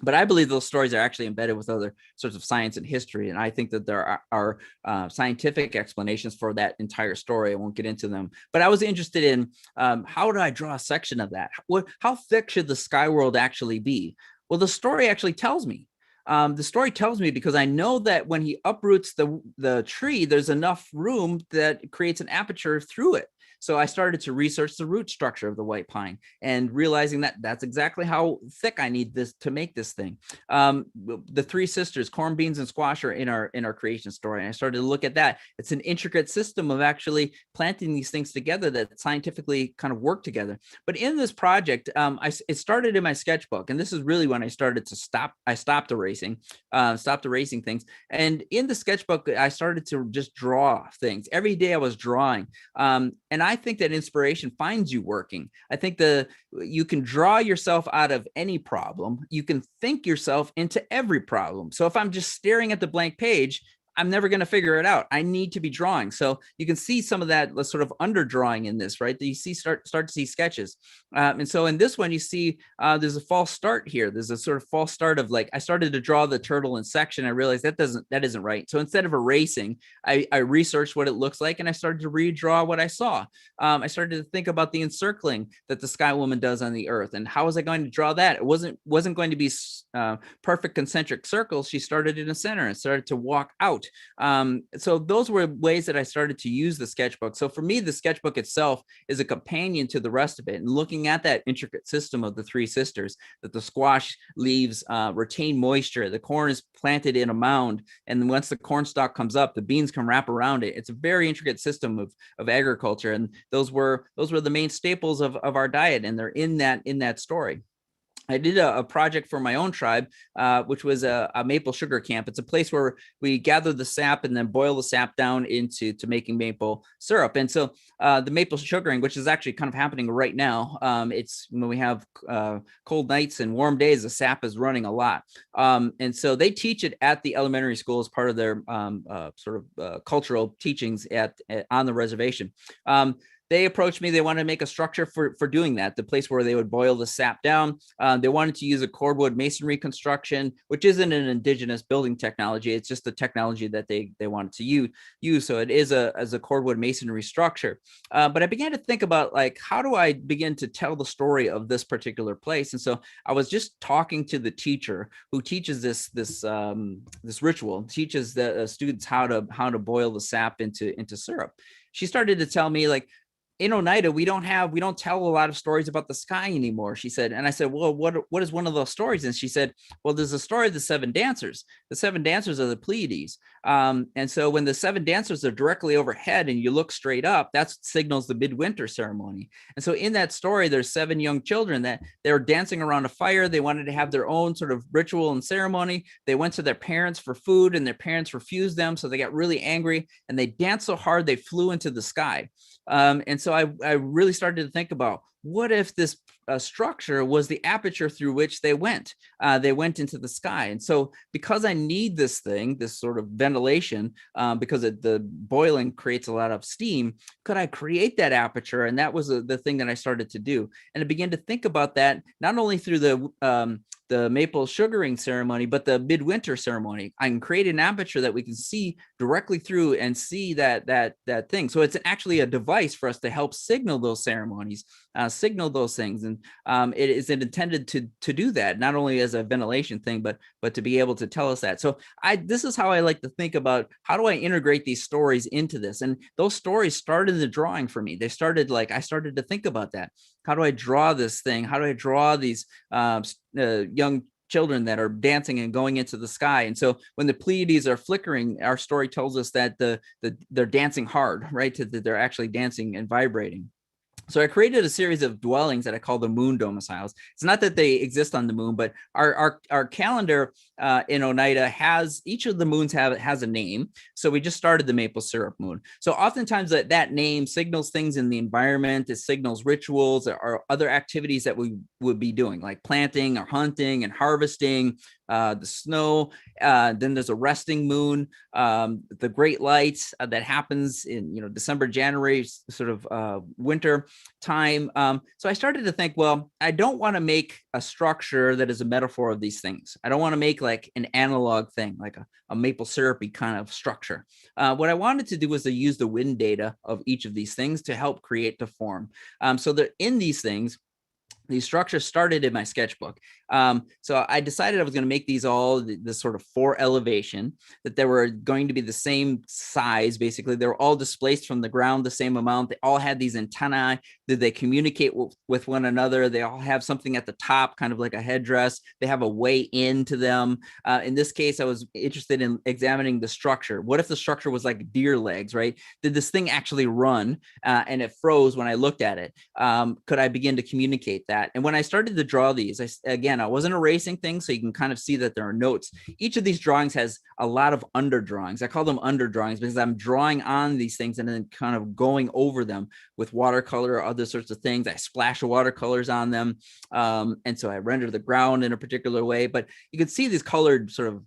But I believe those stories are actually embedded with other sorts of science and history. And I think that there are scientific explanations for that entire story. I won't get into them. But I was interested in how do I draw a section of that? How thick should the sky world actually be? Well, the story actually tells me. The story tells me, because I know that when he uproots the tree, there's enough room that creates an aperture through it. So I started to research the root structure of the white pine, and realizing that that's exactly how thick I need this to make this thing. The 3 sisters, corn, beans, and squash, are in our creation story. And I started to look at that. It's an intricate system of actually planting these things together that scientifically kind of work together. But in this project, it started in my sketchbook, and this is really when I started to stopped erasing things. And in the sketchbook, I started to just draw things. Every day I was drawing. And I think that inspiration finds you working. I think you can draw yourself out of any problem. You can think yourself into every problem. So if I'm just staring at the blank page, I'm never going to figure it out. I need to be drawing. So you can see some of that sort of underdrawing in this, right? That you see start to see sketches. And so in this one, you see there's a false start here. There's a sort of false start of like, I started to draw the turtle in section. I realized that isn't right. So instead of erasing, I researched what it looks like, and I started to redraw what I saw. I started to think about the encircling that the sky woman does on the earth, and how was I going to draw that? It wasn't going to be perfect concentric circles. She started in a center and started to walk out. So those were ways that I started to use the sketchbook. So for me, the sketchbook itself is a companion to the rest of it. And looking at that intricate system of the 3 sisters, that the squash leaves retain moisture, the corn is planted in a mound, and once the corn stalk comes up, the beans can wrap around it. It's a very intricate system of agriculture, and those were the main staples of our diet, and they're in that story. I did a project for my own tribe, which was a maple sugar camp. It's a place where we gather the sap and then boil the sap down into making maple syrup. And so the maple sugaring, which is actually kind of happening right now, it's when we have cold nights and warm days, the sap is running a lot. And so they teach it at the elementary school as part of their cultural teachings on the reservation. They approached me. They wanted to make a structure for doing that, the place where they would boil the sap down. They wanted to use a cordwood masonry construction, which isn't an indigenous building technology. It's just the technology that they wanted to use. So it is as a cordwood masonry structure. But I began to think about, like, how do I begin to tell the story of this particular place? And so I was just talking to the teacher who teaches this ritual, teaches the students how to boil the sap into syrup. She started to tell me, like, in Oneida, we don't tell a lot of stories about the sky anymore, she said. And I said, well, what is one of those stories? And she said, well, there's a story of the seven dancers. The seven dancers are the Pleiades. And so when the seven dancers are directly overhead and you look straight up, that signals the midwinter ceremony. And so in that story, there's seven young children that they were dancing around a fire. They wanted to have their own sort of ritual and ceremony. They went to their parents for food and their parents refused them. So they got really angry and they danced so hard they flew into the sky. And so I really started to think about, what if this structure was the aperture through which they went into the sky? And so because I need this thing, this sort of ventilation, because the boiling creates a lot of steam, could I create that aperture? And that was the thing that I started to do. And I began to think about that, not only through the maple sugaring ceremony, but the midwinter ceremony. I can create an aperture that we can see directly through and see that thing. So it's actually a device for us to help signal those ceremonies, signal those things. And it is intended to do that, not only as a ventilation thing, but to be able to tell us that. So this is how I like to think about, how do I integrate these stories into this? And those stories started the drawing for me. I started to think about that. How do I draw this thing? How do I draw these young children that are dancing and going into the sky? And so when the Pleiades are flickering, our story tells us that they're dancing hard, right? That they're actually dancing and vibrating. So I created a series of dwellings that I call the moon domiciles. It's not that they exist on the moon, but our calendar in Oneida has, each of the moons has a name. So we just started the maple syrup moon. So oftentimes that name signals things in the environment. It signals rituals or other activities that we would be doing, like planting or hunting and harvesting, the snow. Then there's a resting moon, the great lights that happens in December, January, sort of winter time. So I started to think, well, I don't want to make a structure that is a metaphor of these things. I don't want to make like an analog thing, like a maple syrupy kind of structure. What I wanted to do was to use the wind data of each of these things to help create the form. So that in these things, these structures started in my sketchbook. So I decided I was going to make these all this sort of 4 elevation, that they were going to be the same size. Basically, they were all displaced from the ground the same amount. They all had these antennae. Did they communicate with one another? They all have something at the top, kind of like a headdress. They have a way into them. In this case, I was interested in examining the structure. What if the structure was like deer legs, right? Did this thing actually run and it froze when I looked at it? Could I begin to communicate that? And when I started to draw these, I wasn't erasing things, so you can kind of see that there are notes. Each of these drawings has a lot of under drawings. I call them under drawings because I'm drawing on these things and then kind of going over them with watercolor or other sorts of things. I splash watercolors on them. And so I render the ground in a particular way, but you can see these colored sort of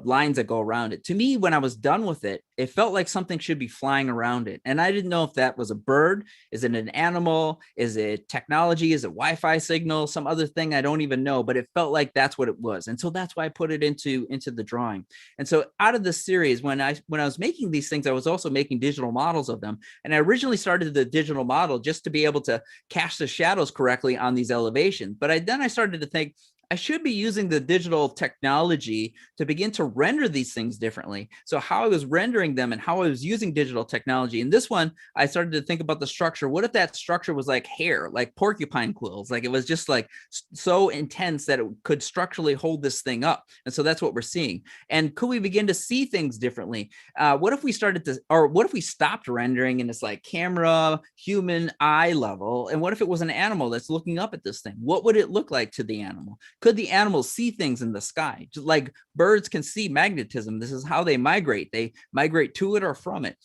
lines that go around it. To me, when I was done with it, it felt like something should be flying around it. And I didn't know if that was a bird. Is it an animal? Is it technology? Is it Wi-Fi signal? Some other thing? I don't even know, but it felt like that's what it was. And so that's why I put it into the drawing. And so out of this series, when I was making these things, I was also making digital models of them. And I originally started the digital model just to be able to cast the shadows correctly on these elevations. But then I started to think, I should be using the digital technology to begin to render these things differently. So how I was rendering them and how I was using digital technology. In this one, I started to think about the structure. What if that structure was like hair, like porcupine quills? Like it was just like so intense that it could structurally hold this thing up. And so that's what we're seeing. And could we begin to see things differently? What if we started to, or what if we stopped rendering in this like camera, human eye level? And what if it was an animal that's looking up at this thing? What would it look like to the animal? Could the animals see things in the sky? Just like birds can see magnetism. This is how they migrate. They migrate to it or from it.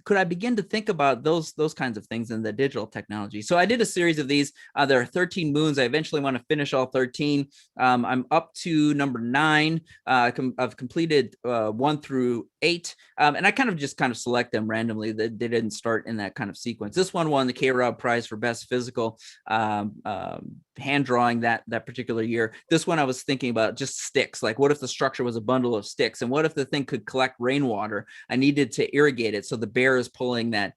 Could I begin to think about those kinds of things in the digital technology? So I did a series of these. There are 13 moons. I eventually want to finish all 13. I'm up to number 9. I've completed 1 through 8. And I kind of select them randomly. They didn't start in that kind of sequence. This one won the CoAD prize for best physical hand drawing that particular year. This one I was thinking about just sticks. Like what if the structure was a bundle of sticks, and what if the thing could collect rainwater? I needed to irrigate it, so the bear is pulling that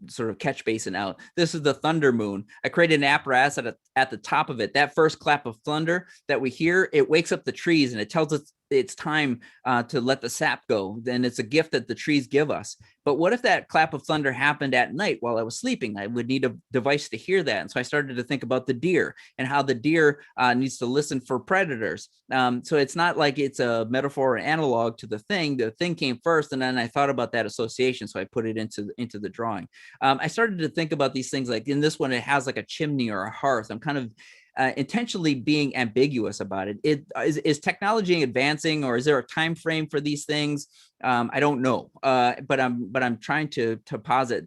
sort of catch basin out. This is the thunder moon. I created an apparatus at the top of it. That first clap of thunder that we hear, it wakes up the trees and it tells us it's time to let the sap go. Then it's a gift that the trees give us. But what if that clap of thunder happened at night while I was sleeping? I would need a device to hear that. And so I started to think about the deer and how the deer needs to listen for predators. So it's not like it's a metaphor or analog to the thing. The thing came first, and then I thought about that association. So I put it into the drawing. I started to think about these things, like in this one, it has like a chimney or a hearth. I'm kind of intentionally being ambiguous about it. Is technology advancing, or is there a time frame for these things? I don't know, but I'm trying to posit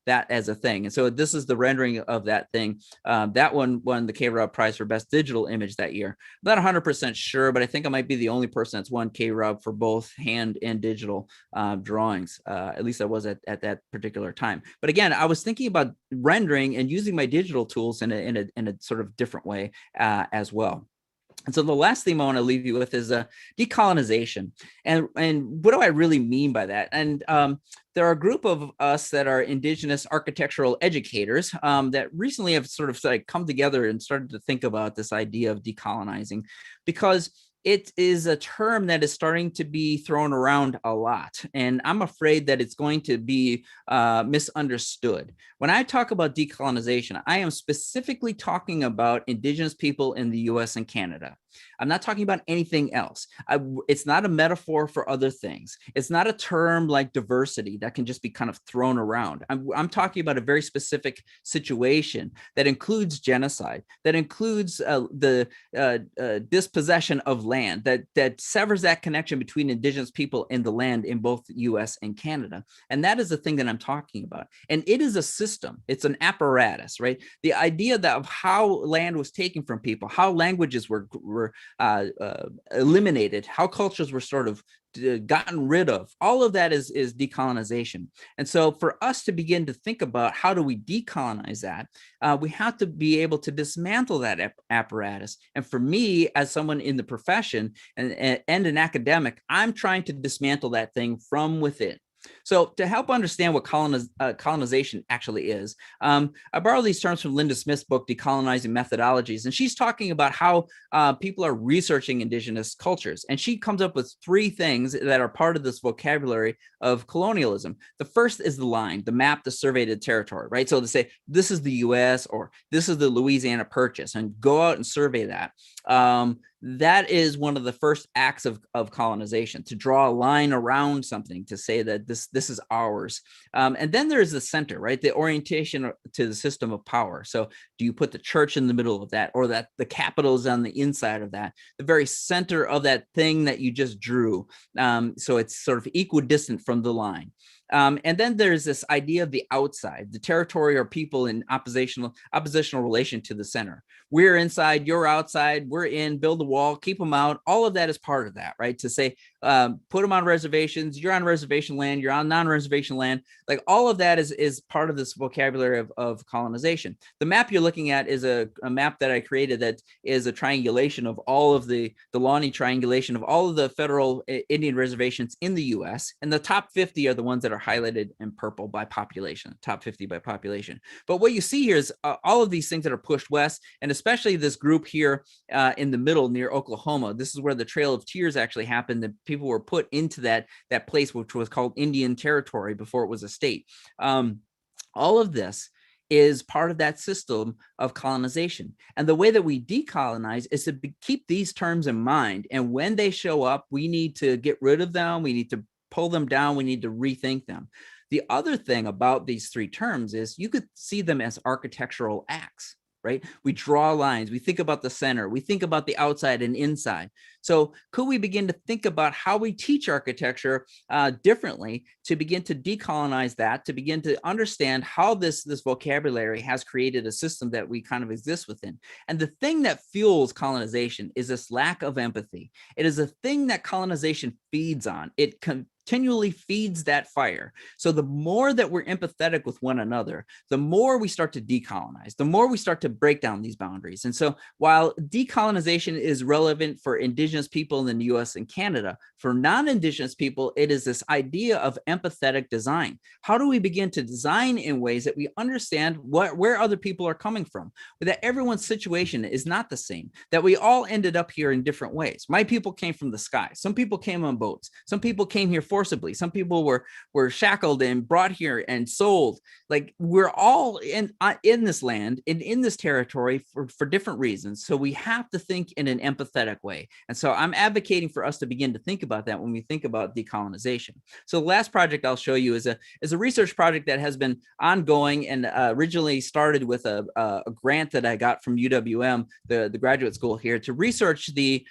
that as a thing. And so this is the rendering of that thing. That one won the CoAD prize for best digital image that year. I'm not 100% sure, but I think I might be the only person that's won CoAD for both hand and digital drawings. At least I was at that particular time. But again, I was thinking about rendering and using my digital tools in a sort of different way as well. And so the last theme I want to leave you with is decolonization. And what do I really mean by that? And there are a group of us that are Indigenous architectural educators that recently have sort of like come together and started to think about this idea of decolonizing, because it is a term that is starting to be thrown around a lot. And I'm afraid that it's going to be misunderstood. When I talk about decolonization, I am specifically talking about Indigenous people in the US and Canada. I'm not talking about anything else. It's not a metaphor for other things. It's not a term like diversity that can just be kind of thrown around. I'm talking about a very specific situation that includes genocide, that includes the dispossession of land, that severs that connection between Indigenous people and the land in both the US and Canada. And that is the thing that I'm talking about. And it is a system. It's an apparatus, right? The idea that of how land was taken from people, how languages were eliminated, how cultures were sort of gotten rid of, all of that is decolonization. And so for us to begin to think about how do we decolonize that, we have to be able to dismantle that apparatus. And for me, as someone in the profession and an academic, I'm trying to dismantle that thing from within. So to help understand what colonization actually is, I borrow these terms from Linda Smith's book, Decolonizing Methodologies, and she's talking about how people are researching Indigenous cultures. And she comes up with 3 things that are part of this vocabulary of colonialism. The first is the line, the map, the surveyed territory, right? So to say, this is the US or this is the Louisiana Purchase, and go out and survey that. That is one of the first acts of colonization, to draw a line around something, to say that this is ours. And then there's the center, right? The orientation to the system of power. So do you put the church in the middle of that, or that the capital is on the inside of that, the very center of that thing that you just drew? So it's sort of equidistant from the line. And then there's this idea of the outside, the territory or people in oppositional relation to the center. We're inside, you're outside, we're in, build a wall, keep them out. All of that is part of that, right? To say, put them on reservations. You're on reservation land. You're on non-reservation land. Like all of that is part of this vocabulary of colonization. The map you're looking at is a map that I created that is a triangulation of all of the Lawney triangulation of all of the federal Indian reservations in the U.S. And the top 50 are the ones that are highlighted in purple by population, top 50 by population. But what you see here is all of these things that are pushed west, and especially this group here in the middle near Oklahoma. This is where the Trail of Tears actually happened. That people were put into that place, which was called Indian Territory before it was a state. All of this is part of that system of colonization. And the way that we decolonize is to keep these terms in mind. And when they show up, we need to get rid of them. We need to pull them down. We need to rethink them. The other thing about these three terms is you could see them as architectural acts, right? We draw lines. We think about the center. We think about the outside and inside. So could we begin to think about how we teach architecture differently to begin to decolonize that, to begin to understand how this vocabulary has created a system that we kind of exist within? And the thing that fuels colonization is this lack of empathy. It is a thing that colonization feeds on. It continually feeds that fire. So the more that we're empathetic with one another, the more we start to decolonize, the more we start to break down these boundaries. And so while decolonization is relevant for Indigenous people in the US and Canada, for non-Indigenous people, it is this idea of empathetic design. How do we begin to design in ways that we understand where other people are coming from, that everyone's situation is not the same, that we all ended up here in different ways. My people came from the sky. Some people came on boats. Some people came here forcibly. Some people were shackled and brought here and sold. Like we're all in this land, in this territory for different reasons. So we have to think in an empathetic way. And so I'm advocating for us to begin to think about that when we think about decolonization. So the last project I'll show you is a research project that has been ongoing and originally started with a grant that I got from UWM, the graduate school here, to research the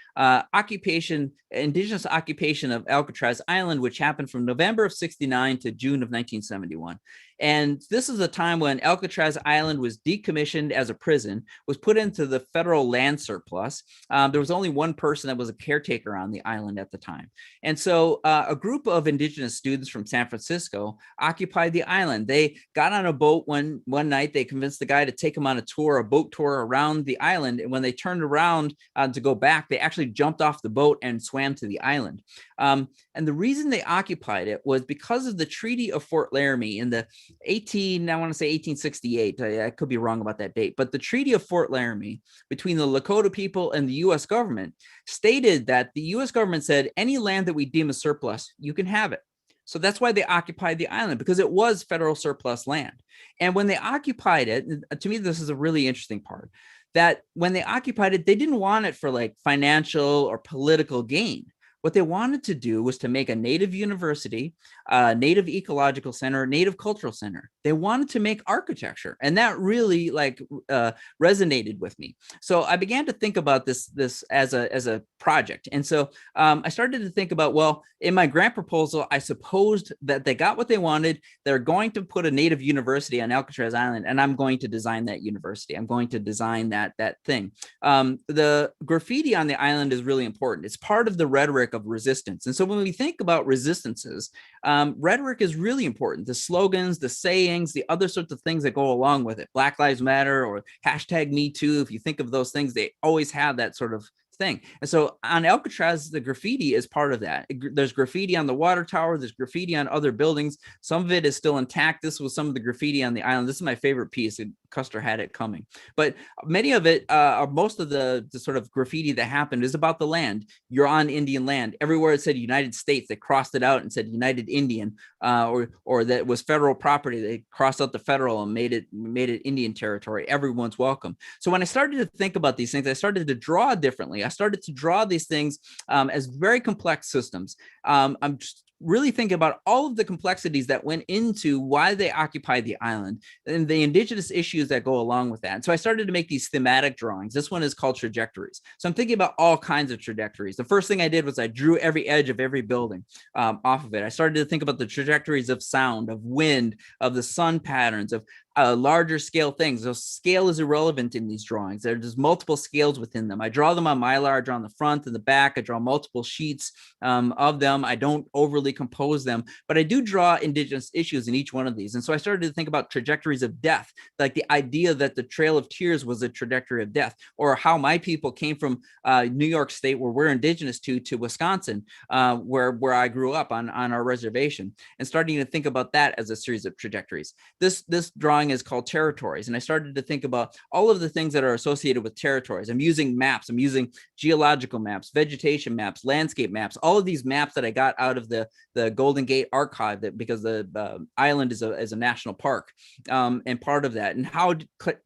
indigenous occupation of Alcatraz Island, which happened from November of '69 to June of 1971. And this is a time when Alcatraz Island was decommissioned as a prison, was put into the federal land surplus. There was only one person that was a caretaker on the island at the time. And so a group of Indigenous students from San Francisco occupied the island. They got on a boat one night. They convinced the guy to take them on a boat tour around the island. And when they turned around to go back, they actually jumped off the boat and swam to the island. And the reason they occupied it was because of the Treaty of Fort Laramie in the 1868. I could be wrong about that date, but the Treaty of Fort Laramie between the Lakota people and the U.S. government stated that the U.S. government said, any land that we deem a surplus, you can have it. So that's why they occupied the island, because it was federal surplus land. And when they occupied it, to me, this is a really interesting part, that when they occupied it, they didn't want it for like financial or political gain. What they wanted to do was to make a native university, native ecological center, native cultural center. They wanted to make architecture, and that really resonated with me. So I began to think about this as a project, and so I started to think about, well, in my grant proposal, I supposed that they got what they wanted. They're going to put a native university on Alcatraz Island, and I'm going to design that university. I'm going to design that thing. The graffiti on the island is really important. It's part of the rhetoric of resistance. And so when we think about resistances, rhetoric is really important. The slogans, the sayings, the other sorts of things that go along with it. Black Lives Matter or #MeToo. If you think of those things, they always have that sort of thing. And so on Alcatraz, the graffiti is part of that. There's graffiti on the water tower. There's graffiti on other buildings. Some of it is still intact. This was some of the graffiti on the island. This is my favorite piece. Custer had it coming. But many of it, most of the sort of graffiti that happened is about the land. You're on Indian land. Everywhere it said United States, they crossed it out and said United Indian, or that it was federal property. They crossed out the federal and made it Indian territory. Everyone's welcome. So when I started to think about these things, I started to draw differently. I started to draw these things as very complex systems. I'm just really thinking about all of the complexities that went into why they occupied the island and the indigenous issues that go along with that. And so I started to make these thematic drawings. This one is called trajectories. So I'm thinking about all kinds of trajectories. The first thing I did was I drew every edge of every building off of it. I started to think about the trajectories of sound, of wind, of the sun patterns, of larger scale things. So scale is irrelevant in these drawings. There's multiple scales within them. I draw them on Mylar, I draw on the front and the back. I draw multiple sheets of them. I don't overly compose them, but I do draw indigenous issues in each one of these. And so I started to think about trajectories of death, like the idea that the Trail of Tears was a trajectory of death, or how my people came from New York State, where we're indigenous to Wisconsin, where I grew up on our reservation, and starting to think about that as a series of trajectories. This drawing is called territories, and I started to think about all of the things that are associated with territories. I'm using maps, I'm using geological maps, vegetation maps, landscape maps, all of these maps that I got out of the Golden Gate archive, that because the island is a national park, and part of that, and how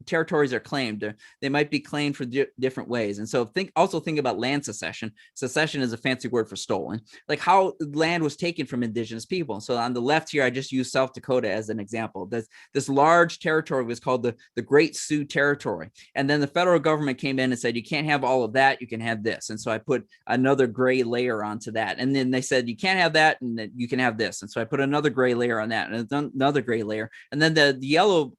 territories are claimed. They might be claimed for different ways. And so also think about land secession. Secession is a fancy word for stolen, like how land was taken from indigenous people. So on the left here, I just use South Dakota as an example. This large territory was called the Great Sioux Territory. And then the federal government came in and said, you can't have all of that, you can have this. And so I put another gray layer onto that. And then they said, you can't have that, and you can have this. And so I put another gray layer on that, and another gray layer. And then the yellow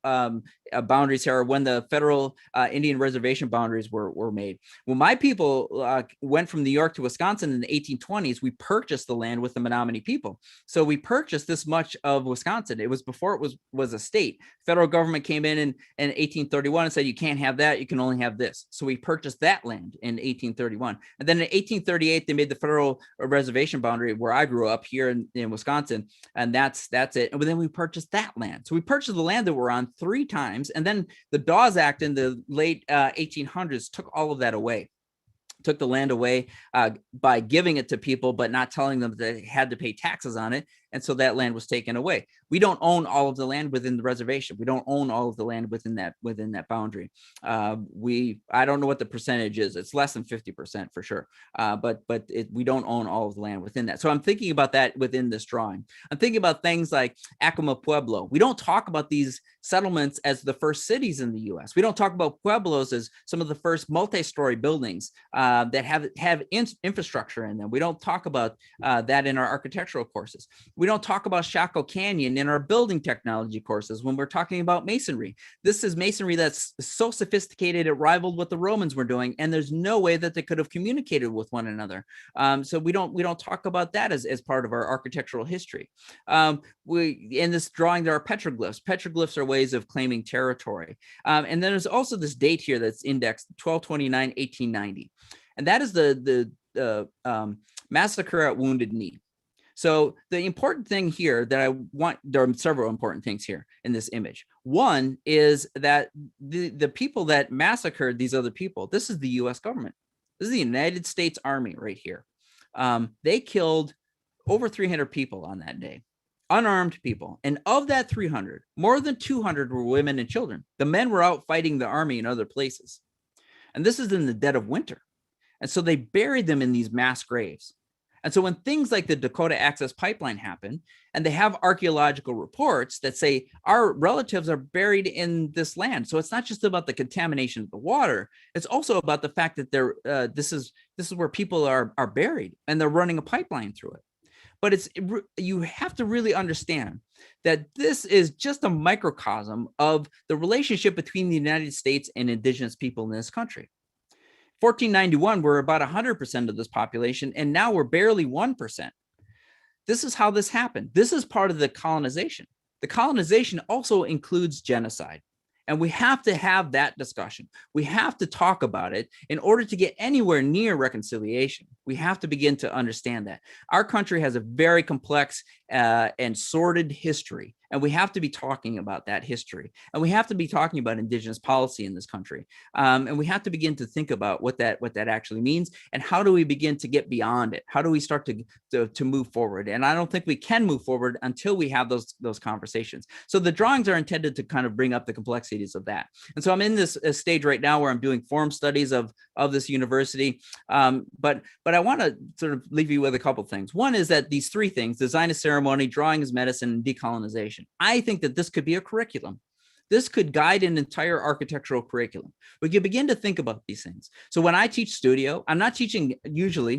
boundaries here are when the federal Indian reservation boundaries were made. When my people went from New York to Wisconsin in the 1820s, we purchased the land with the Menominee people. So we purchased this much of Wisconsin. It was before it was a state. Federal government came in 1831 and said, you can't have that, you can only have this. So we purchased that land in 1831. And then in 1838, they made the federal reservation boundary where I grew up here in Wisconsin. And that's it. And then we purchased that land. So we purchased the land that we're on 3 times. And then the Dawes Act in the late 1800s took all of that away. Took the land away by giving it to people, but not telling them that they had to pay taxes on it. And so that land was taken away. We don't own all of the land within the reservation. We don't own all of the land within that boundary. I don't know what the percentage is. It's less than 50% for sure. But we don't own all of the land within that. So I'm thinking about that within this drawing. I'm thinking about things like Acoma Pueblo. We don't talk about these settlements as the first cities in the U.S. We don't talk about pueblos as some of the first multi-story buildings that have infrastructure in them. We don't talk about that in our architectural courses. We don't talk about Chaco Canyon in our building technology courses when we're talking about masonry. This is masonry that's so sophisticated it rivaled what the Romans were doing, and there's no way that they could have communicated with one another. So we don't talk about that as part of our architectural history. In this drawing, there are petroglyphs. Petroglyphs are ways of claiming territory. And then there's also this date here that's indexed 1229, 1890. And that is the massacre at Wounded Knee. So the important thing here that there are several important things here in this image. One is that the people that massacred these other people, this is the US government. This is the United States Army right here. They killed over 300 people on that day, unarmed people. And of that 300, more than 200 were women and children. The men were out fighting the army in other places. And this is in the dead of winter. And so they buried them in these mass graves. And so when things like the Dakota Access Pipeline happen, and they have archaeological reports that say our relatives are buried in this land. So it's not just about the contamination of the water. It's also about the fact that this is where people are buried, and they're running a pipeline through it. But you have to really understand that this is just a microcosm of the relationship between the United States and indigenous people in this country. 1491, we're about 100% of this population, and now we're barely 1%. This is how this happened. This is part of the colonization. The colonization also includes genocide. And we have to have that discussion. We have to talk about it in order to get anywhere near reconciliation. We have to begin to understand that. Our country has a very complex and sordid history, and we have to be talking about that history. And we have to be talking about indigenous policy in this country. And we have to begin to think about what that actually means, and how do we begin to get beyond it? How do we start to move forward? And I don't think we can move forward until we have those conversations. So the drawings are intended to kind of bring up the complexities of that. And so I'm in this stage right now where I'm doing form studies of this university. But I want to sort of leave you with a couple things. One is that these 3 things, design is ceremony, drawing is medicine, and decolonization. I think that this could be a curriculum. This could guide an entire architectural curriculum. We could begin to think about these things. So when I teach studio, I'm not teaching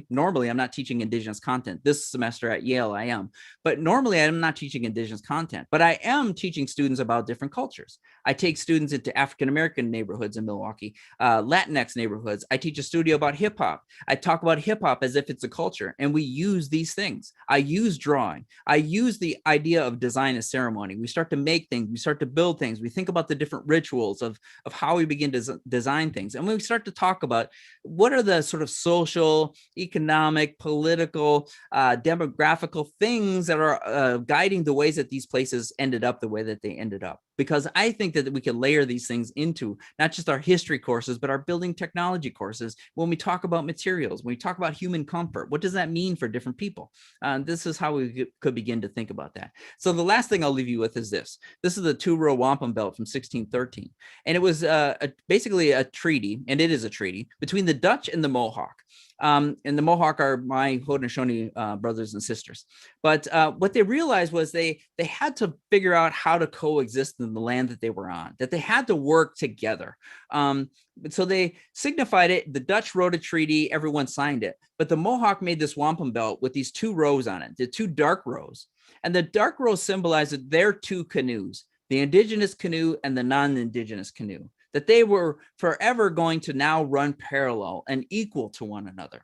normally I'm not teaching indigenous content. This semester at Yale, I am. But normally I'm not teaching indigenous content, but I am teaching students about different cultures. I take students into African-American neighborhoods in Milwaukee, Latinx neighborhoods. I teach a studio about hip hop. I talk about hip hop as if it's a culture, and we use these things. I use drawing. I use the idea of design as ceremony. We start to make things. We start to build things. We think about the different rituals of how we begin to design things. And when we start to talk about what are the sort of social, economic, political, demographical things that are guiding the ways that these places ended up the way that they ended up. Because I think that we can layer these things into not just our history courses, but our building technology courses. When we talk about materials, when we talk about human comfort, what does that mean for different people? This is how we could begin to think about that. So the last thing I'll leave you with is this. This is the two-row wampum belt from 1613. And it was basically a treaty, and it is a treaty, between the Dutch and the Mohawk. And the Mohawk are my Haudenosaunee brothers and sisters. But what they realized was they had to figure out how to coexist in the land that they were on, that they had to work together. So they signified it. The Dutch wrote a treaty, everyone signed it. But the Mohawk made this wampum belt with these two rows on it, the two dark rows. And the dark rows symbolized their two canoes, the indigenous canoe and the non-indigenous canoe, that they were forever going to now run parallel and equal to one another.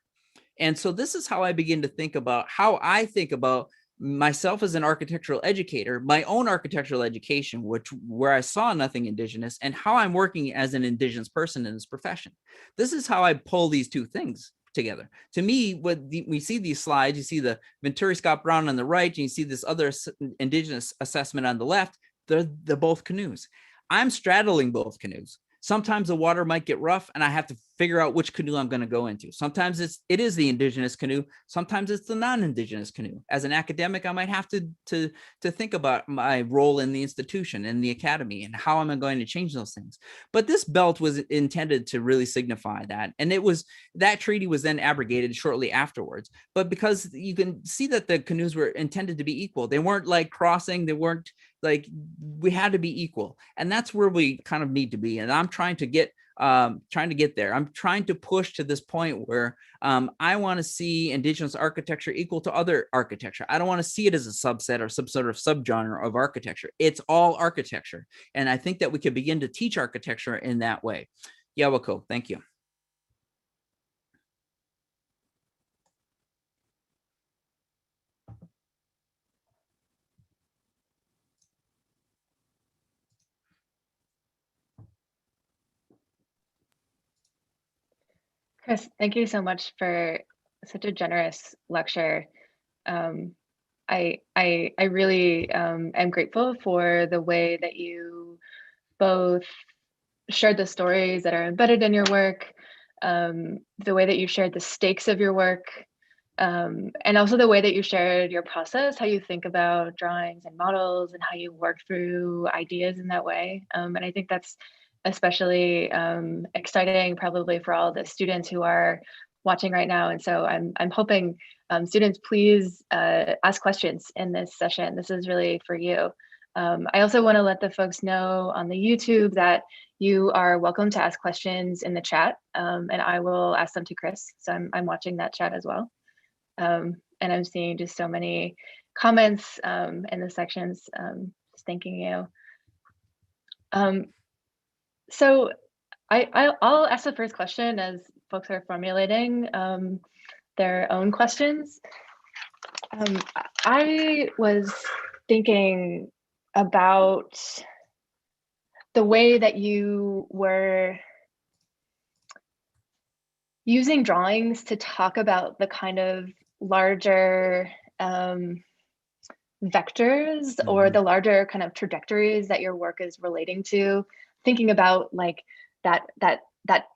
And so this is how I begin to think about how I think about myself as an architectural educator, my own architectural education, where I saw nothing indigenous, and how I'm working as an indigenous person in this profession. This is how I pull these two things together. To me, we see these slides, you see the Venturi Scott Brown on the right, and you see this other indigenous assessment on the left. They're both canoes. I'm straddling both canoes. Sometimes the water might get rough and I have to figure out which canoe I'm going to go into. Sometimes it is the indigenous canoe. Sometimes it's the non-indigenous canoe. As an academic, I might have to think about my role in the institution, in the academy, and how am I going to change those things. But this belt was intended to really signify that. And that treaty was then abrogated shortly afterwards. But because you can see that the canoes were intended to be equal, they weren't like crossing, they weren't like, we had to be equal. And that's where we kind of need to be. And I'm trying to get there. I'm trying to push to this point where I want to see indigenous architecture equal to other architecture. I don't want to see it as a subset or some sort of subgenre of architecture. It's all architecture. And I think that we could begin to teach architecture in that way. Yawako, thank you. Chris, thank you so much for such a generous lecture. I really am grateful for the way that you both shared the stories that are embedded in your work, the way that you shared the stakes of your work, and also the way that you shared your process, how you think about drawings and models and how you work through ideas in that way. And I think that's especially exciting probably for all the students who are watching right now. And so I'm hoping students please ask questions in this session. This is really for you. I also want to let the folks know on the YouTube that you are welcome to ask questions in the chat, and I will ask them to Chris. So I'm watching that chat as well. And I'm seeing just so many comments in the sections, just thanking you. So I'll ask the first question as folks are formulating their own questions. I was thinking about the way that you were using drawings to talk about the kind of larger vectors or the larger kind of trajectories that your work is relating to, thinking about like that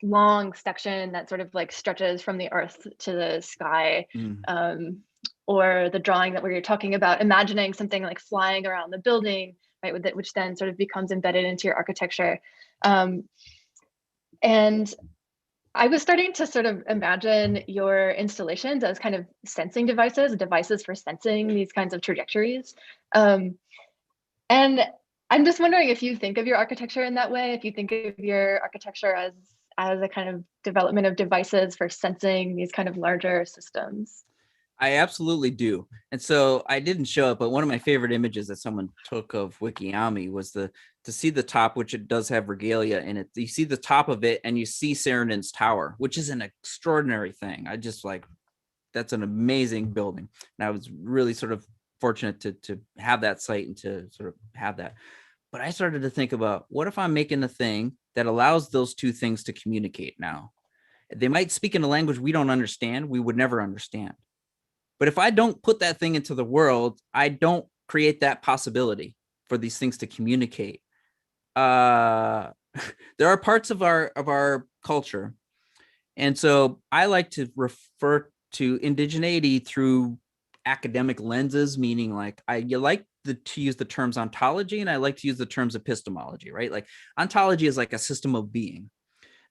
long section that sort of like stretches from the earth to the sky, or the drawing that we were talking about, imagining something like flying around the building, right, with it, which then sort of becomes embedded into your architecture. And I was starting to sort of imagine your installations as kind of sensing devices for sensing these kinds of trajectories. And I'm just wondering if you think of your architecture in that way, if you think of your architecture as a kind of development of devices for sensing these kind of larger systems. I absolutely do. And so I didn't show it, but one of my favorite images that someone took of Wikiami was to see the top, which it does have regalia in it. You see the top of it and you see Saarinen tower, which is an extraordinary thing. I just like, that's an amazing building. And I was really sort of fortunate to have that site and to sort of have that. But I started to think about, what if I'm making a thing that allows those two things to communicate now? They might speak in a language we don't understand, we would never understand. But if I don't put that thing into the world, I don't create that possibility for these things to communicate. There are parts of our culture, and so I like to refer to indigeneity through academic lenses, meaning like you like to use the terms ontology, and I like to use the terms epistemology, right? Like ontology is like a system of being,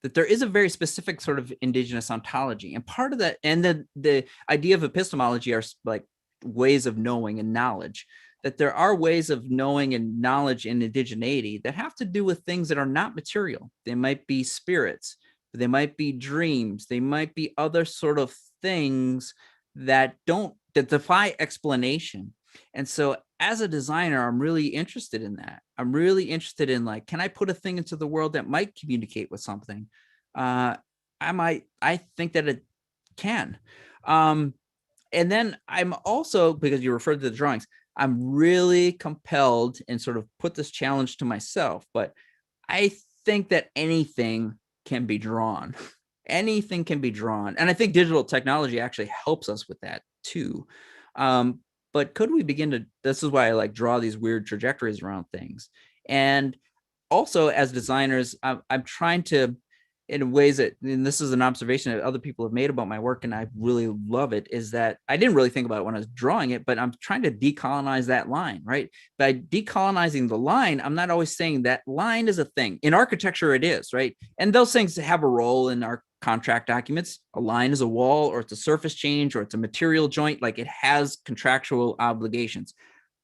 that there is a very specific sort of indigenous ontology. And part of that, and then the idea of epistemology are like ways of knowing and knowledge, that there are ways of knowing and knowledge in indigeneity that have to do with things that are not material. They might be spirits, they might be dreams, they might be other sort of things that defy explanation. And so as a designer, I'm really interested in that. I'm really interested in like, can I put a thing into the world that might communicate with something? I think that it can. And then I'm also, because you referred to the drawings, I'm really compelled and sort of put this challenge to myself, but I think that anything can be drawn. Anything can be drawn. And I think digital technology actually helps us with that too. But could we begin to, this is why I like draw these weird trajectories around things. And also as designers, I'm trying to, in ways that, and this is an observation that other people have made about my work, and I really love it, is that I didn't really think about it when I was drawing it, but I'm trying to decolonize that line, right? By decolonizing the line, I'm not always saying that line is a thing. In architecture, it is, right? And those things have a role in our contract documents. A line is a wall, or it's a surface change, or it's a material joint, like it has contractual obligations.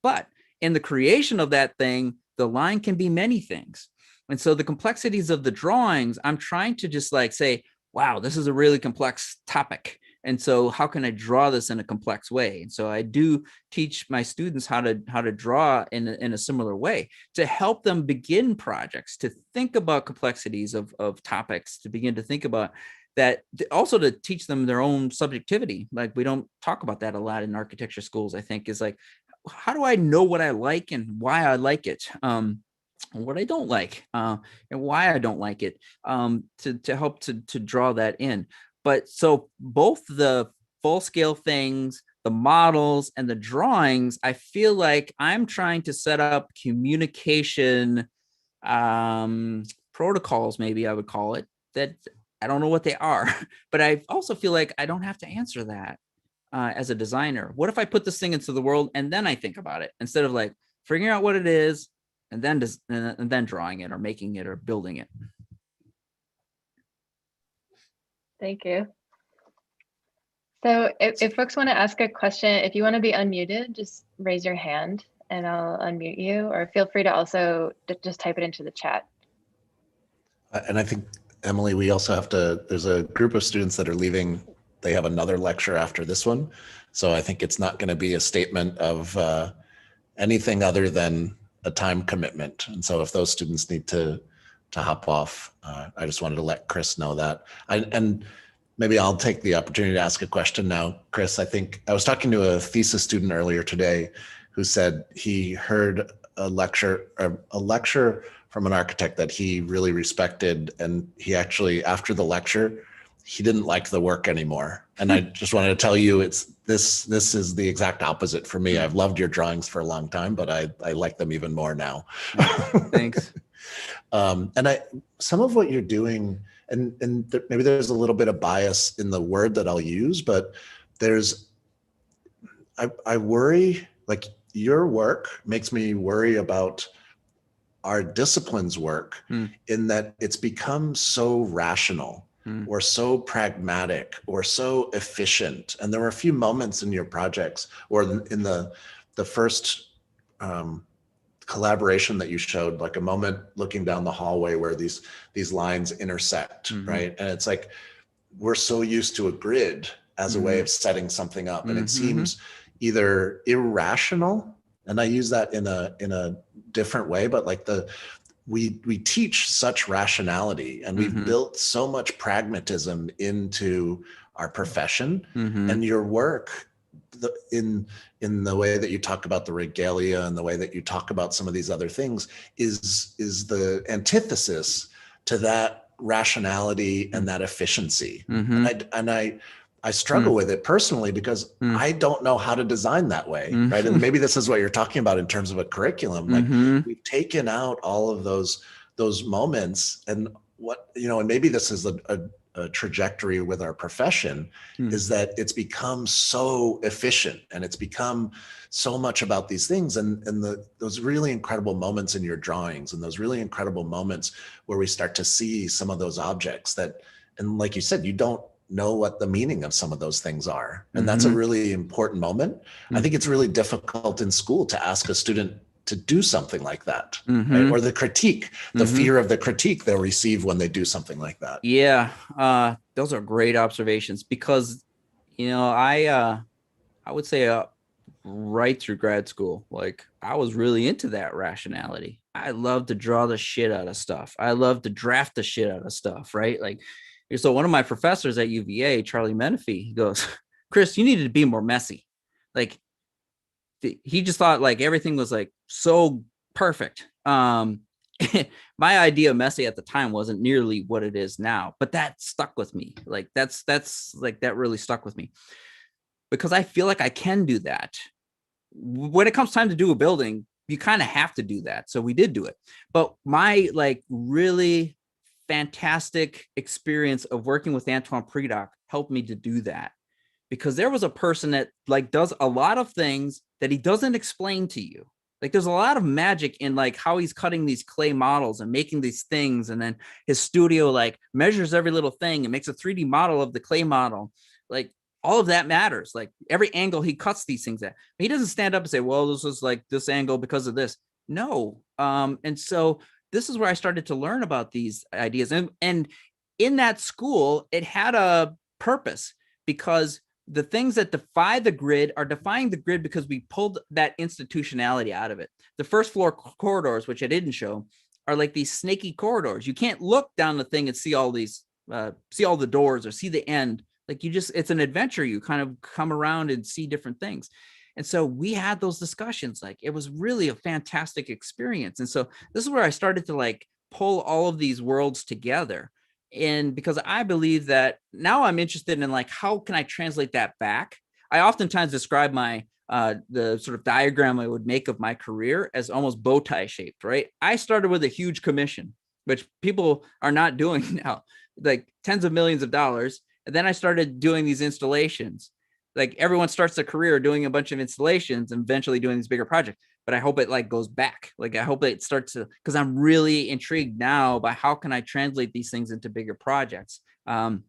But in the creation of that thing, the line can be many things. And so the complexities of the drawings, I'm trying to just like say, wow, this is a really complex topic. And so how can I draw this in a complex way? And so I do teach my students how to draw in a similar way, to help them begin projects, to think about complexities of topics, to begin to think about that, also to teach them their own subjectivity. Like we don't talk about that a lot in architecture schools, I think, is like, how do I know what I like and why I like it? What I don't like and why I don't like it, to help to draw that in. But so both the full scale things, the models and the drawings, I feel like I'm trying to set up communication protocols, maybe I would call it, that I don't know what they are, but I also feel like I don't have to answer that as a designer. What if I put this thing into the world and then I think about it, instead of like figuring out what it is and then drawing it or making it or building it. Thank you. So if folks want to ask a question, if you want to be unmuted, just raise your hand and I'll unmute you, or feel free to also just type it into the chat. And I think, Emily, we also have to, there's a group of students that are leaving. They have another lecture after this one. So I think it's not going to be a statement of anything other than a time commitment. And so if those students need to hop off, I just wanted to let Chris know that. And maybe I'll take the opportunity to ask a question now. Chris, I think I was talking to a thesis student earlier today who said he heard a lecture from an architect that he really respected. And he actually, after the lecture, he didn't like the work anymore. And I just wanted to tell you, this is the exact opposite for me. I've loved your drawings for a long time, but I like them even more now. Thanks. And some of what you're doing, and maybe there's a little bit of bias in the word that I'll use, but I worry, like your work makes me worry about our discipline's work in that it's become so rational or so pragmatic or so efficient. And there were a few moments in your projects or in the first kind collaboration that you showed, like a moment looking down the hallway where these lines intersect, right? And it's like, we're so used to a grid as a way of setting something up, and it seems either irrational, and I use that in a different way, but like we teach such rationality, and we've built so much pragmatism into our profession, and your work in the way that you talk about the regalia and the way that you talk about some of these other things is the antithesis to that rationality and that efficiency. And I struggle with it personally because I don't know how to design that way, right? And maybe this is what you're talking about in terms of a curriculum. Like we've taken out all of those moments, and what, you know, and maybe this is a trajectory with our profession, is that it's become so efficient, and it's become so much about these things, and those really incredible moments in your drawings, and those really incredible moments where we start to see some of those objects that, and like you said, you don't know what the meaning of some of those things are. And that's a really important moment. I think it's really difficult in school to ask a student to do something like that, right? Or the critique, the fear of the critique they'll receive when they do something like that. Yeah, those are great observations, because, you know, I would say right through grad school, like I was really into that rationality. I love to draw the shit out of stuff. I love to draft the shit out of stuff, right? Like, so one of my professors at UVA, Charlie Menifee, he goes, Chris, you needed to be more messy. Like, he just thought like everything was like so perfect. My idea of messy at the time wasn't nearly what it is now, but that stuck with me. Like that's like, that really stuck with me, because I feel like I can do that. When it comes time to do a building, you kind of have to do that. So we did do it. But my like really fantastic experience of working with Antoine Predock helped me to do that, because there was a person that like does a lot of things that he doesn't explain to you. Like there's a lot of magic in like how he's cutting these clay models and making these things. And then his studio like measures every little thing and makes a 3D model of the clay model. Like all of that matters. Like every angle he cuts these things at. He doesn't stand up and say, well, this is like this angle because of this. No. And so this is where I started to learn about these ideas. And in that school, it had a purpose, because the things that defy the grid are defying the grid because we pulled that institutionality out of it. The first floor corridors, which I didn't show, are like these snaky corridors. You can't look down the thing and see all these, see all the doors or see the end. Like you just, it's an adventure. You kind of come around and see different things. And so we had those discussions. Like it was really a fantastic experience. And so this is where I started to like pull all of these worlds together. And because I believe that now I'm interested in like, how can I translate that back? I oftentimes describe my, the sort of diagram I would make of my career as almost bow tie shaped, right? I started with a huge commission, which people are not doing now, like tens of millions of dollars. And then I started doing these installations. Like everyone starts their career doing a bunch of installations and eventually doing these bigger projects. But I hope it like goes back. Like I hope it starts to, because I'm really intrigued now by how can I translate these things into bigger projects. And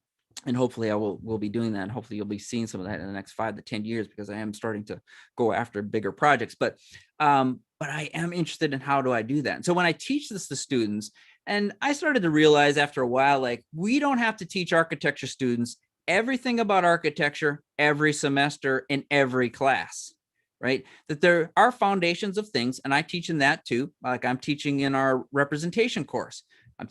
hopefully I will be doing that. And hopefully you'll be seeing some of that in the next 5 to 10 years, because I am starting to go after bigger projects. But I am interested in how do I do that. And so when I teach this to students, and I started to realize after a while, like we don't have to teach architecture students everything about architecture every semester in every class, right? That there are foundations of things, and I teach in that too. Like I'm teaching in our representation course. I'm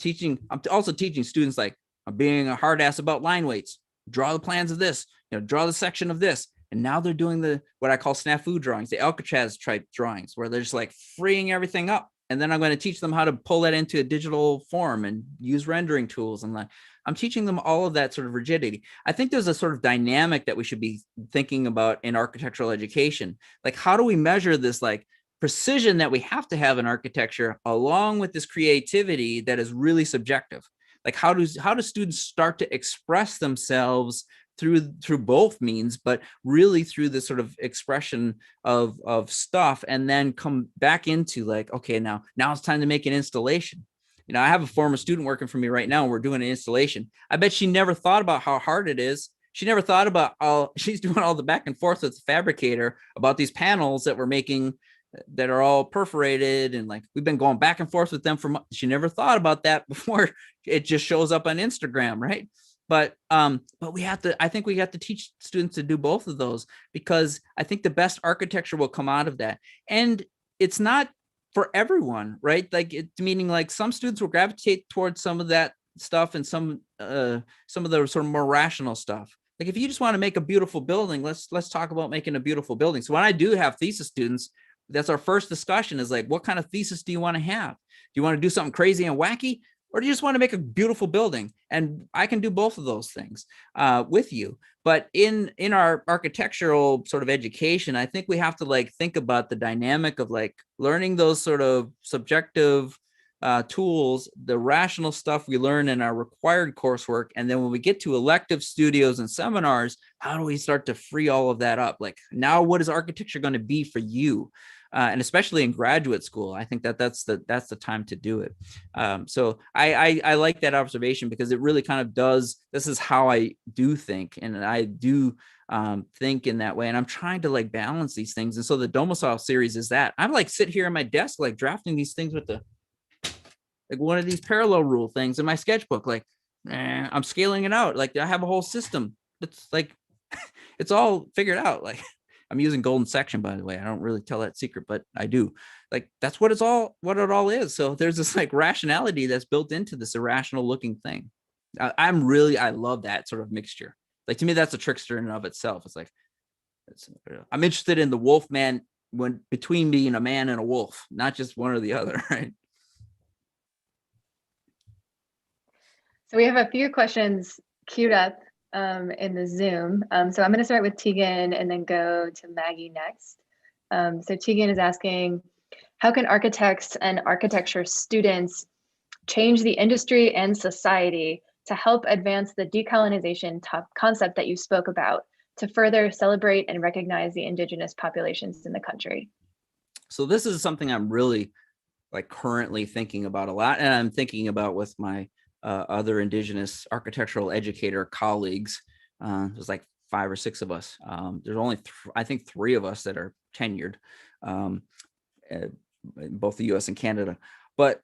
also teaching students like I'm being a hard ass about line weights. Draw the plans of this, draw the section of this. And now they're doing the what I call snafu drawings, the Alcatraz type drawings, where they're just like freeing everything up. And then I'm going to teach them how to pull that into a digital form and use rendering tools. And like, I'm teaching them all of that sort of rigidity. I think there's a sort of dynamic that we should be thinking about in architectural education. Like, how do we measure this like precision that we have to have in architecture, along with this creativity that is really subjective? Like, how do students start to express themselves through both means, but really through the sort of expression of stuff, and then come back into like, okay, now it's time to make an installation. I have a former student working for me right now. We're doing an installation. I bet she never thought about how hard it is. She never thought about she's doing all the back and forth with the fabricator about these panels that we're making, that are all perforated, and like we've been going back and forth with them for months. She never thought about that before it just shows up on Instagram, right? But I think we have to teach students to do both of those, because I think the best architecture will come out of that. And it's not for everyone, right? Like meaning like some students will gravitate towards some of that stuff, and some of the sort of more rational stuff. Like if you just want to make a beautiful building, let's talk about making a beautiful building. So when I do have thesis students, that's our first discussion, is like, what kind of thesis do you want to have? Do you want to do something crazy and wacky, or do you just want to make a beautiful building? And I can do both of those things with you. But in our architectural sort of education, I think we have to like think about the dynamic of like learning those sort of subjective tools, the rational stuff we learn in our required coursework. And then when we get to elective studios and seminars, how do we start to free all of that up? Like now, what is architecture going to be for you? And especially in graduate school, I think that's the time to do it. So I like that observation, because it really kind of does. This is how I do think, and I do think in that way. And I'm trying to like balance these things. And so the domicile series is that I'm like sit here at my desk, like drafting these things with like one of these parallel rule things in my sketchbook. Like I'm scaling it out. Like I have a whole system. It's like it's all figured out. Like I'm using golden section, by the way. I don't really tell that secret, but I do. Like that's what it all is. So there's this like rationality that's built into this irrational looking thing. I love that sort of mixture. Like to me, that's a trickster in and of itself. It's like I'm interested in the wolf man when between being a man and a wolf, not just one or the other, right? So we have a few questions queued up in the Zoom. So I'm going to start with Tegan and then go to Maggie next. So Tegan is asking, how can architects and architecture students change the industry and society to help advance the decolonization concept that you spoke about, to further celebrate and recognize the indigenous populations in the country? So this is something I'm really like currently thinking about a lot, and I'm thinking about with my other indigenous architectural educator colleagues. There's like 5 or 6 of us. There's only I think 3 of us that are tenured, in both the US and Canada. But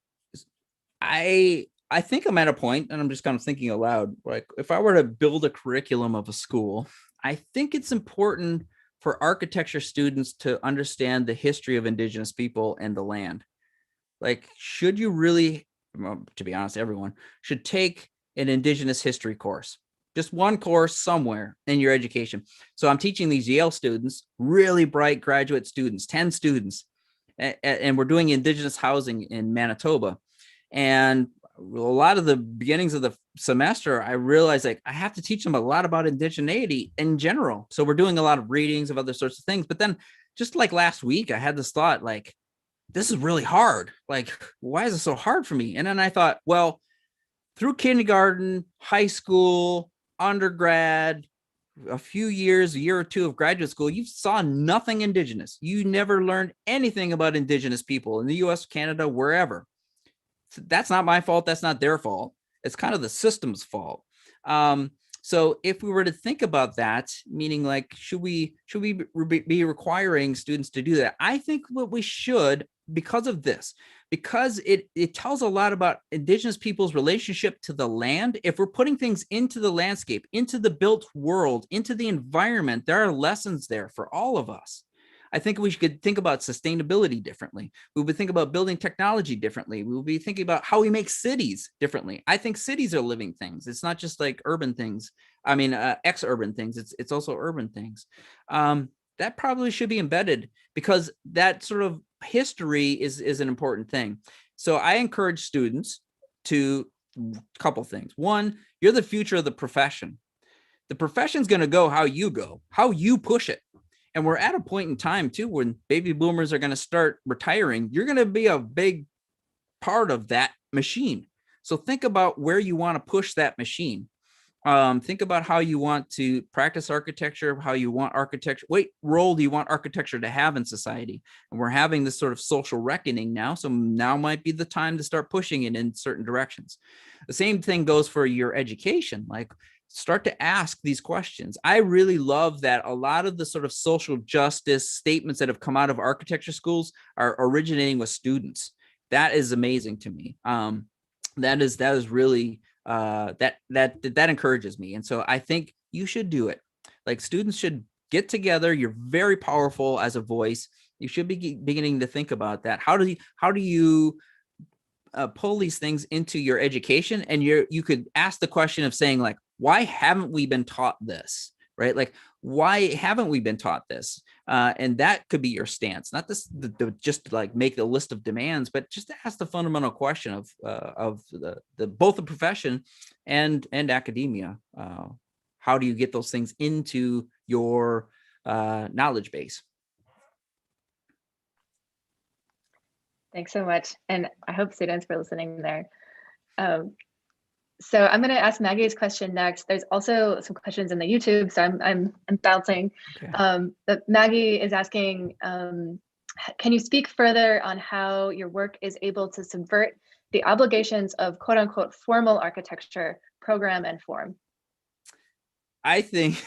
I think I'm at a point, and I'm just kind of thinking aloud, like if I were to build a curriculum of a school, I think it's important for architecture students to understand the history of indigenous people and the land. Like, should you really, to be honest, everyone should take an indigenous history course, just one course somewhere in your education. So I'm teaching these Yale students, really bright graduate students, 10 students, and we're doing indigenous housing in Manitoba. And a lot of the beginnings of the semester, I realized like I have to teach them a lot about indigeneity in general. So we're doing a lot of readings of other sorts of things. But then just like last week, I had this thought like, this is really hard. Like, why is it so hard for me? And then I thought, well, through kindergarten, high school, undergrad, a year or two of graduate school, you saw nothing indigenous. You never learned anything about indigenous people in the US, Canada, wherever. That's not my fault. That's not their fault. It's kind of the system's fault. So if we were to think about that, meaning like, should we be requiring students to do that? I think what we should, because of this, because it tells a lot about indigenous people's relationship to the land. If we're putting things into the landscape, into the built world, into the environment, there are lessons there for all of us. I think we should think about sustainability differently. We would think about building technology differently. We would be thinking about how we make cities differently. I think cities are living things. It's not just like urban things. I mean, ex-urban things. It's also urban things. That probably should be embedded, because that sort of history is an important thing. So I encourage students to a couple things. One, you're the future of the profession. The profession's going to go how you push it. And we're at a point in time too, when baby boomers are going to start retiring. You're going to be a big part of that machine. So think about where you want to push that machine. Think about how you want to practice architecture, how you want architecture, what role do you want architecture to have in society? And we're having this sort of social reckoning now. So now might be the time to start pushing it in certain directions. The same thing goes for your education. Like, start to ask these questions. I really love that a lot of the sort of social justice statements that have come out of architecture schools are originating with students. That is amazing to me. That is really that encourages me. And so I think you should do it. Like, students should get together. You're very powerful as a voice. You should be beginning to think about that. How do you pull these things into your education? And you could ask the question of saying, like, why haven't we been taught this? Right? Like, why haven't we been taught this? And that could be your stance, not this just like make the list of demands, but just to ask the fundamental question of the both the profession and academia. How do you get those things into your knowledge base? Thanks so much. And I hope students were listening there. So I'm going to ask Maggie's question next. There's also some questions in the YouTube, so I'm bouncing. Okay. But Maggie is asking, can you speak further on how your work is able to subvert the obligations of quote unquote formal architecture, program and form? I think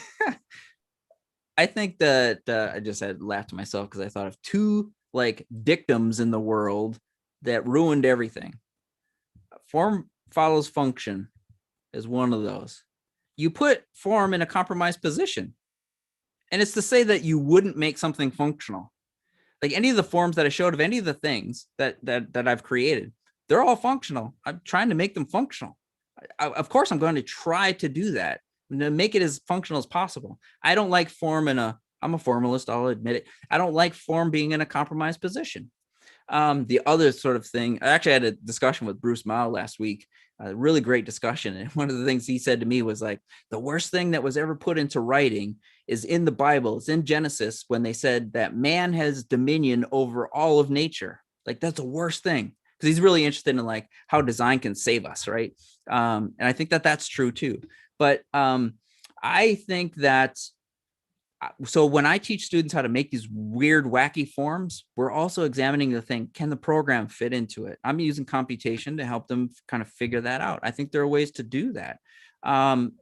that I just had laughed to myself because I thought of two like dictums in the world that ruined everything. Form follows function is one of those. You put form in a compromised position, and it's to say that you wouldn't make something functional. Like, any of the forms that I showed of any of the things that I've created, they're all functional. I'm trying to make them functional. Of course, I'm going to try to do that and to make it as functional as possible. I don't like form I'm a formalist, I'll admit it. I don't like form being in a compromised position. The other sort of thing, I actually had a discussion with Bruce Mao last week, a really great discussion. And one of the things he said to me was like, the worst thing that was ever put into writing is in the Bible. It's in Genesis when they said that man has dominion over all of nature. Like, that's the worst thing, because he's really interested in like how design can save us, right? And I think that that's true too. But I think that so when I teach students how to make these weird, wacky forms, we're also examining the thing, can the program fit into it? I'm using computation to help them kind of figure that out. I think there are ways to do that. And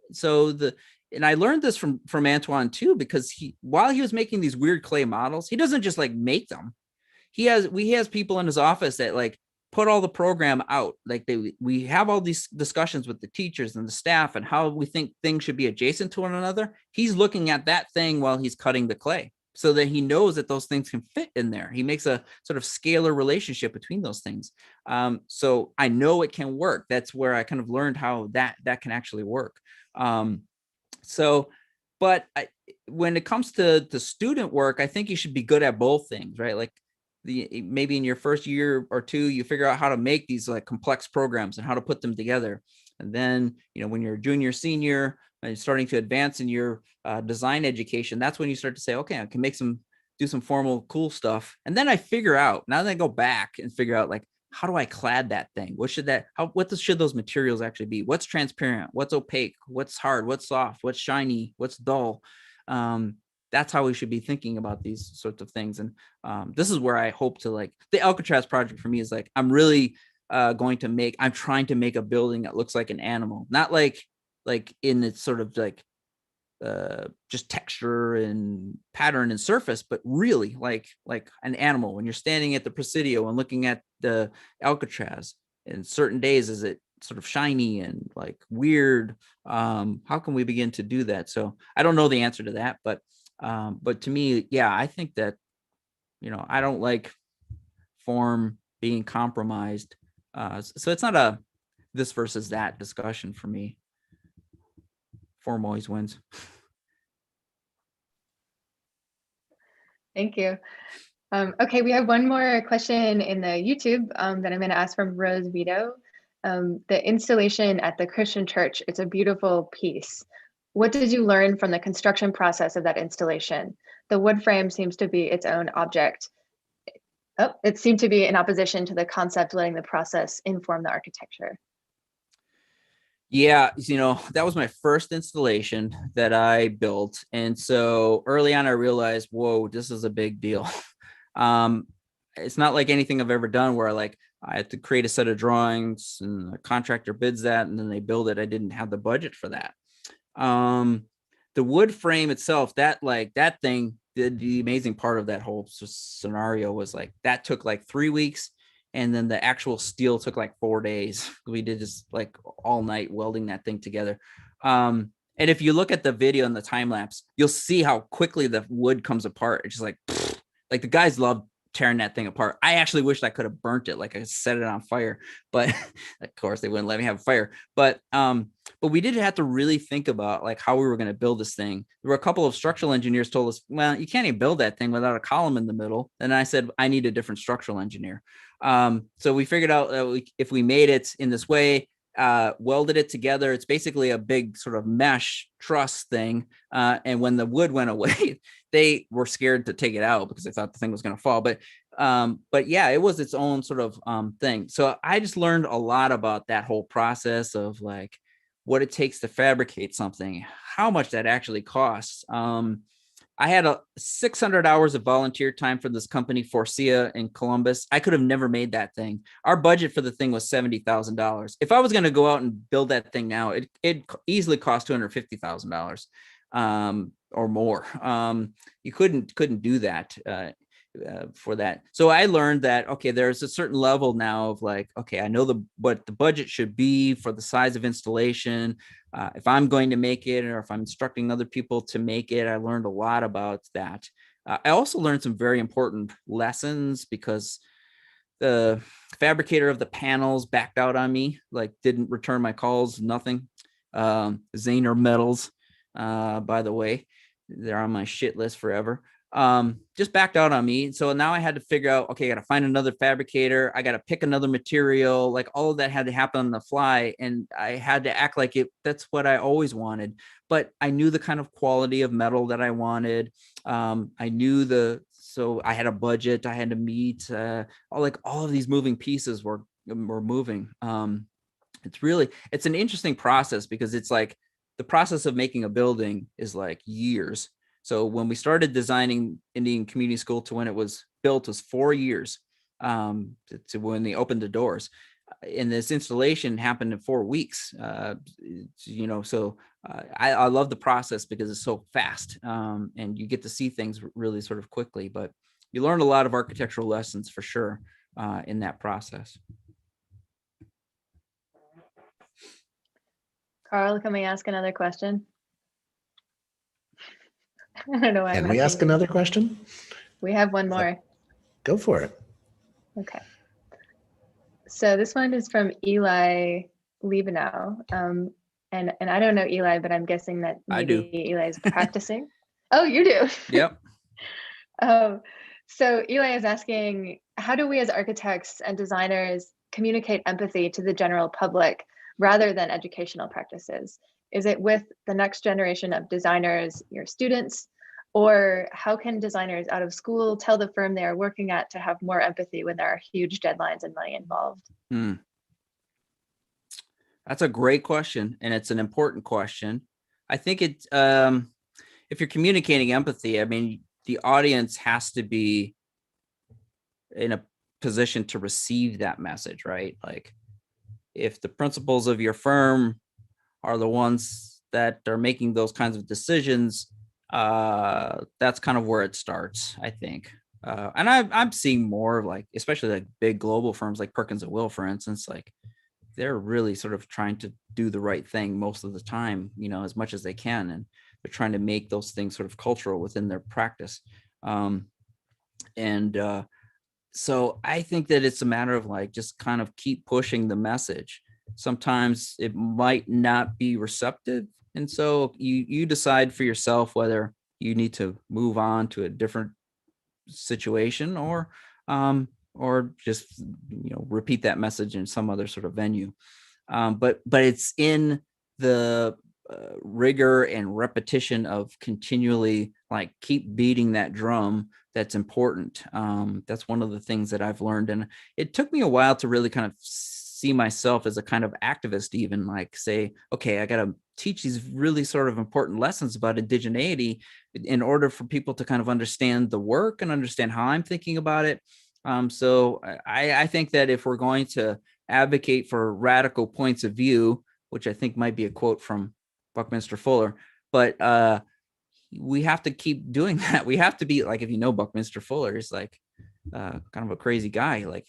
I learned this from Antoine too, because while he was making these weird clay models, he doesn't just like make them. He has people in his office that like put all the program out. Like we have all these discussions with the teachers and the staff and how we think things should be adjacent to one another. He's looking at that thing while he's cutting the clay so that he knows that those things can fit in there. He makes a sort of scalar relationship between those things. So I know it can work. That's where I kind of learned how that can actually work. But when it comes to student work, I think you should be good at both things, right? Like, maybe in your first year or two, you figure out how to make these like complex programs and how to put them together. And then, when you're a junior, senior, and starting to advance in your design education, that's when you start to say, okay, I can do some formal, cool stuff. And then I figure out, now that I go back and figure out like, how do I clad that thing? What should those materials actually be? What's transparent? What's opaque? What's hard? What's soft? What's shiny? What's dull? That's how we should be thinking about these sorts of things. And this is where I hope to, like, the Alcatraz project for me is like, I'm really I'm trying to make a building that looks like an animal, not like in its sort of like just texture and pattern and surface, but really like an animal. When you're standing at the Presidio and looking at the Alcatraz, and certain days is it sort of shiny and like weird. How can we begin to do that? So I don't know the answer to that, but to me, yeah, I think that, I don't like form being compromised. So it's not a this versus that discussion for me. Form always wins. Thank you. Okay, we have one more question in the YouTube that I'm going to ask from Rose Vito. The installation at the Christian church, it's a beautiful piece. What did you learn from the construction process of that installation? The wood frame seems to be its own object. It seemed to be in opposition to the concept letting the process inform the architecture. Yeah, that was my first installation that I built. And so early on, I realized, whoa, this is a big deal. Um, it's not like anything I've ever done where I had to create a set of drawings and a contractor bids that and then they build it. I didn't have the budget for that. The wood frame itself, that thing, the amazing part of that whole scenario was that took 3 weeks. And then the actual steel took 4 days. We did just all night welding that thing together. And if you look at the video and the time lapse, you'll see how quickly the wood comes apart. It's just like the guys love tearing that thing apart. I actually wished I could have burnt it, I set it on fire, but of course they wouldn't let me have a fire. But we did have to really think about how we were going to build this thing. There were a couple of structural engineers told us, well, you can't even build that thing without a column in the middle. And I said, I need a different structural engineer. So we figured out that if we made it in this way, welded it together, it's basically a big sort of mesh truss thing. And when the wood went away, they were scared to take it out because they thought the thing was going to fall. But yeah, it was its own sort of thing. So I just learned a lot about that whole process of what it takes to fabricate something, how much that actually costs. I had 600 hours of volunteer time for this company, Forcia in Columbus. I could have never made that thing. Our budget for the thing was $70,000. If I was going to go out and build that thing now, it easily cost $250,000 or more. You couldn't do that for that. So I learned that, okay, there's a certain level now of okay, I know what the budget should be for the size of installation. If I'm going to make it, or if I'm instructing other people to make it, I learned a lot about that. I also learned some very important lessons because the fabricator of the panels backed out on me, didn't return my calls, nothing. Zaner Metals, by the way, they're on my shit list forever. Just backed out on me. So now I had to figure out, okay, I got to find another fabricator. I got to pick another material. All of that had to happen on the fly. And I had to act like that's what I always wanted. But I knew the kind of quality of metal that I wanted. I knew so I had a budget I had to meet. All of these moving pieces were moving. It's an interesting process because it's the process of making a building is years. So when we started designing Indian Community School to when it was built was 4 years to when they opened the doors. And this installation happened in 4 weeks. So I love the process because it's so fast and you get to see things really sort of quickly. But you learn a lot of architectural lessons for sure in that process. Carl, can we ask another question? I don't know why. Can we ask another question? We have one more. Go for it. Okay. So this one is from Eli Liebenow. And I don't know Eli, but I'm guessing that maybe Eli is practicing. Oh, you do? Yep. So Eli is asking, how do we as architects and designers communicate empathy to the general public rather than educational practices? Is it with the next generation of designers, your students, or how can designers out of school tell the firm they are working at to have more empathy when there are huge deadlines and money involved? That's a great question, and it's an important question. I think if you're communicating empathy, I mean, the audience has to be in a position to receive that message, right? If the principals of your firm are the ones that are making those kinds of decisions, that's kind of where it starts, I think. And I'm seeing more of especially big global firms like Perkins and Will, for instance, they're really sort of trying to do the right thing most of the time, as much as they can. And they're trying to make those things sort of cultural within their practice. So I think that it's a matter of just kind of keep pushing the message. Sometimes it might not be receptive. And so you decide for yourself whether you need to move on to a different situation or just, repeat that message in some other sort of venue. But it's in the rigor and repetition of continually keep beating that drum that's important. That's one of the things that I've learned, and it took me a while to really kind of see myself as a kind of activist, even like say, okay, I got to teach these really sort of important lessons about indigeneity in order for people to kind of understand the work and understand how I'm thinking about it. So I think that if we're going to advocate for radical points of view, which I think might be a quote from Buckminster Fuller, but we have to keep doing that. We have to be like, if you know Buckminster Fuller, he's like kind of a crazy guy. Like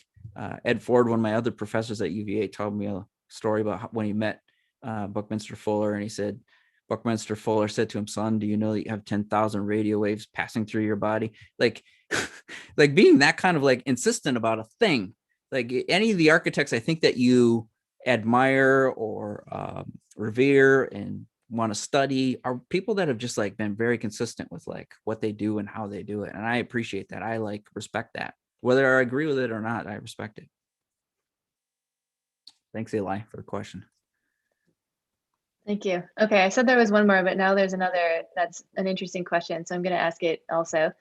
Ed Ford, one of my other professors at UVA, told me a story about when he met Buckminster Fuller, and he said, Buckminster Fuller said to him, son, do you know that you have 10,000 radio waves passing through your body? Like, like being that kind of like insistent about a thing. Like any of the architects I think that you admire or revere and want to study are people that have just like been very consistent with like what they do and how they do it. And I appreciate that. I like respect that. Whether I agree with it or not, I respect it. Thanks, Eli, for the question. Thank you. Okay, I said there was one more, but now there's another that's an interesting question. So I'm going to ask it also.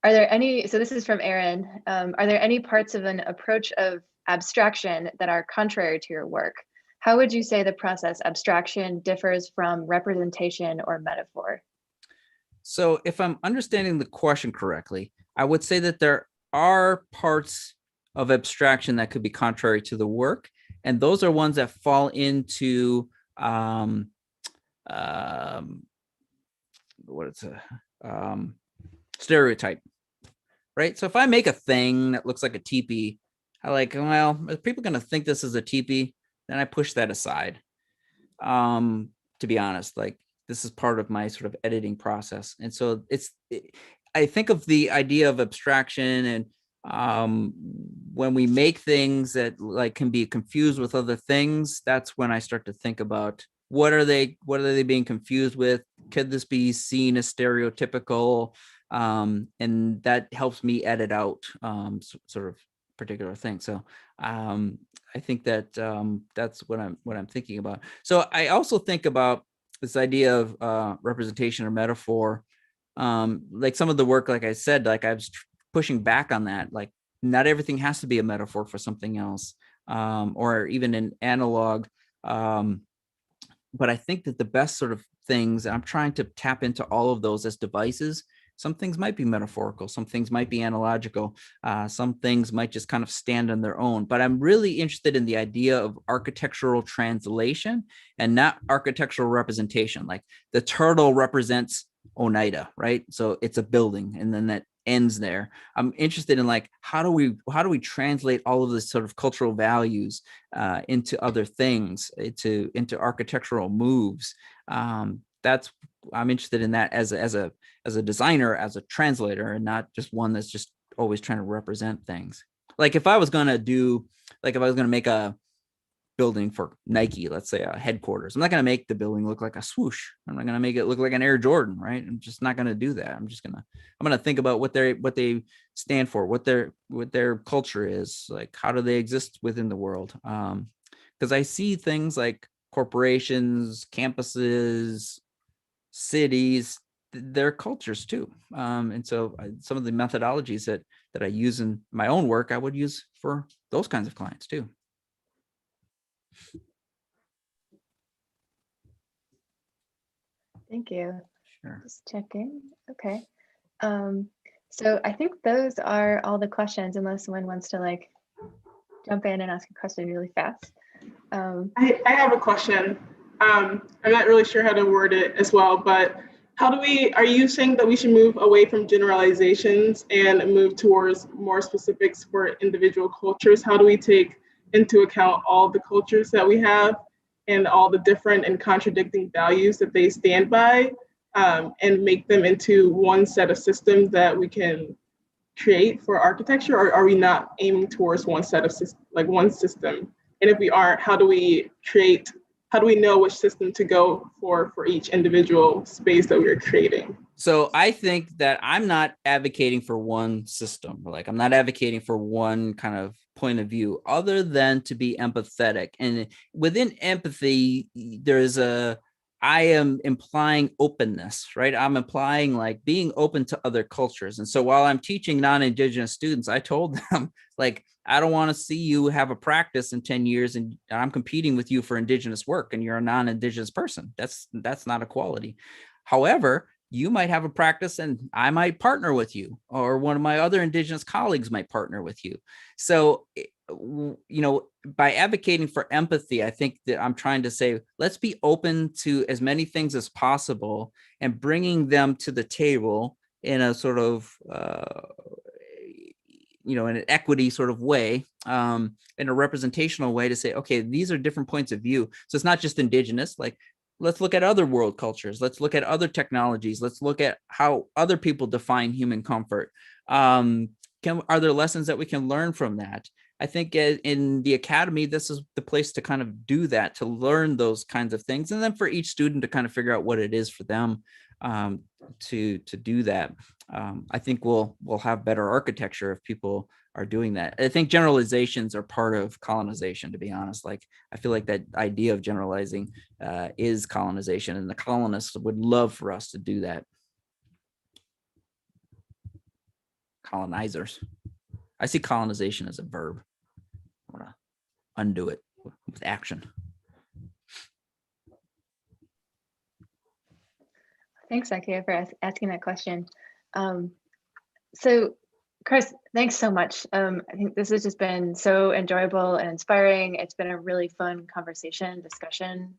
Are there any, so this is from Aaron, are there any parts of an approach of abstraction that are contrary to your work? How would you say the process abstraction differs from representation or metaphor? So if I'm understanding the question correctly, I would say that there are parts of abstraction that could be contrary to the work. And those are ones that fall into stereotype, right? So if I make a thing that looks like a teepee, I like, well, are people going to think this is a teepee? Then I push that aside. To be honest, like this is part of my sort of editing process. And so I think of the idea of abstraction and when we make things that like can be confused with other things, that's when I start to think about what are they being confused with? Could this be seen as stereotypical? And that helps me edit out sort of particular things. So I think that that's what I'm thinking about. So I also think about this idea of representation or metaphor. Like some of the work, like I said, like I was pushing back on that. Like not everything has to be a metaphor for something else, or even an analog. But I think that the best sort of things, I'm trying to tap into all of those as devices. Some things might be metaphorical, some things might be analogical, some things might just kind of stand on their own. But I'm really interested in the idea of architectural translation and not architectural representation. Like the turtle represents Oneida, right? So it's a building, and then that ends there. I'm interested in like how do we translate all of this sort of cultural values into other things, into architectural moves. That's I'm interested in that as a designer, as a translator, and not just one that's just always trying to represent things. Like if I was going to make a building for Nike, let's say a headquarters, I'm not going to make the building look like a swoosh. I'm not going to make it look like an Air Jordan, right? I'm just not going to do that. I'm going to think about what they stand for, what their culture is, like how do they exist within the world? Because I see things like corporations, campuses, cities, their cultures too. And so some of the methodologies that I use in my own work, I would use for those kinds of clients too. Thank you. Sure. Just checking. Okay. So I think those are all the questions, unless someone wants to like jump in and ask a question really fast. I have a question. I'm not really sure how to word it as well, but are you saying that we should move away from generalizations and move towards more specifics for individual cultures? How do we take into account all the cultures that we have and all the different and contradicting values that they stand by, and make them into one set of systems that we can create for architecture? Or are we not aiming towards one set of one system? And if we aren't, how do we know which system to go for each individual space that we're creating? So I think that I'm not advocating for one system. Like I'm not advocating for one kind of point of view other than to be empathetic. And within empathy, there's a I am implying openness, right? I'm implying like being open to other cultures. And so while I'm teaching non-Indigenous students, I told them like, I don't want to see you have a practice in 10 years and I'm competing with you for Indigenous work and you're a non-Indigenous person. That's not equality. However, you might have a practice and I might partner with you, or one of my other Indigenous colleagues might partner with you. So, by advocating for empathy, I think that I'm trying to say, let's be open to as many things as possible and bringing them to the table in a sort of, in an equity sort of way, in a representational way to say, okay, these are different points of view. So it's not just Indigenous, like, let's look at other world cultures. Let's look at other technologies. Let's look at how other people define human comfort. Are there lessons that we can learn from that? I think in the academy, this is the place to kind of do that, to learn those kinds of things. And then for each student to kind of figure out what it is for them to do that. I think we'll have better architecture if people are doing that. I think generalizations are part of colonization, to be honest. Like, I feel like that idea of generalizing is colonization, and the colonists would love for us to do that. Colonizers. I see colonization as a verb. I want to undo it with action. Thanks, Zakia, for asking that question. So, Chris, thanks so much. I think this has just been so enjoyable and inspiring. It's been a really fun conversation, discussion.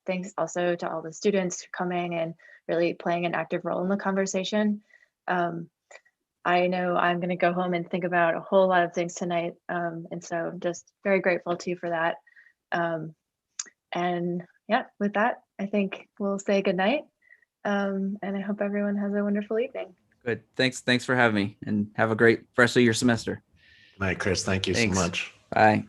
Thanks also to all the students for coming and really playing an active role in the conversation. I know I'm going to go home and think about a whole lot of things tonight. And so I'm just very grateful to you for that. And yeah, with that, I think we'll say goodnight. And I hope everyone has a wonderful evening. Good. Thanks for having me, and have a great rest of your semester. Good night, Chris. Thank you so much. Bye.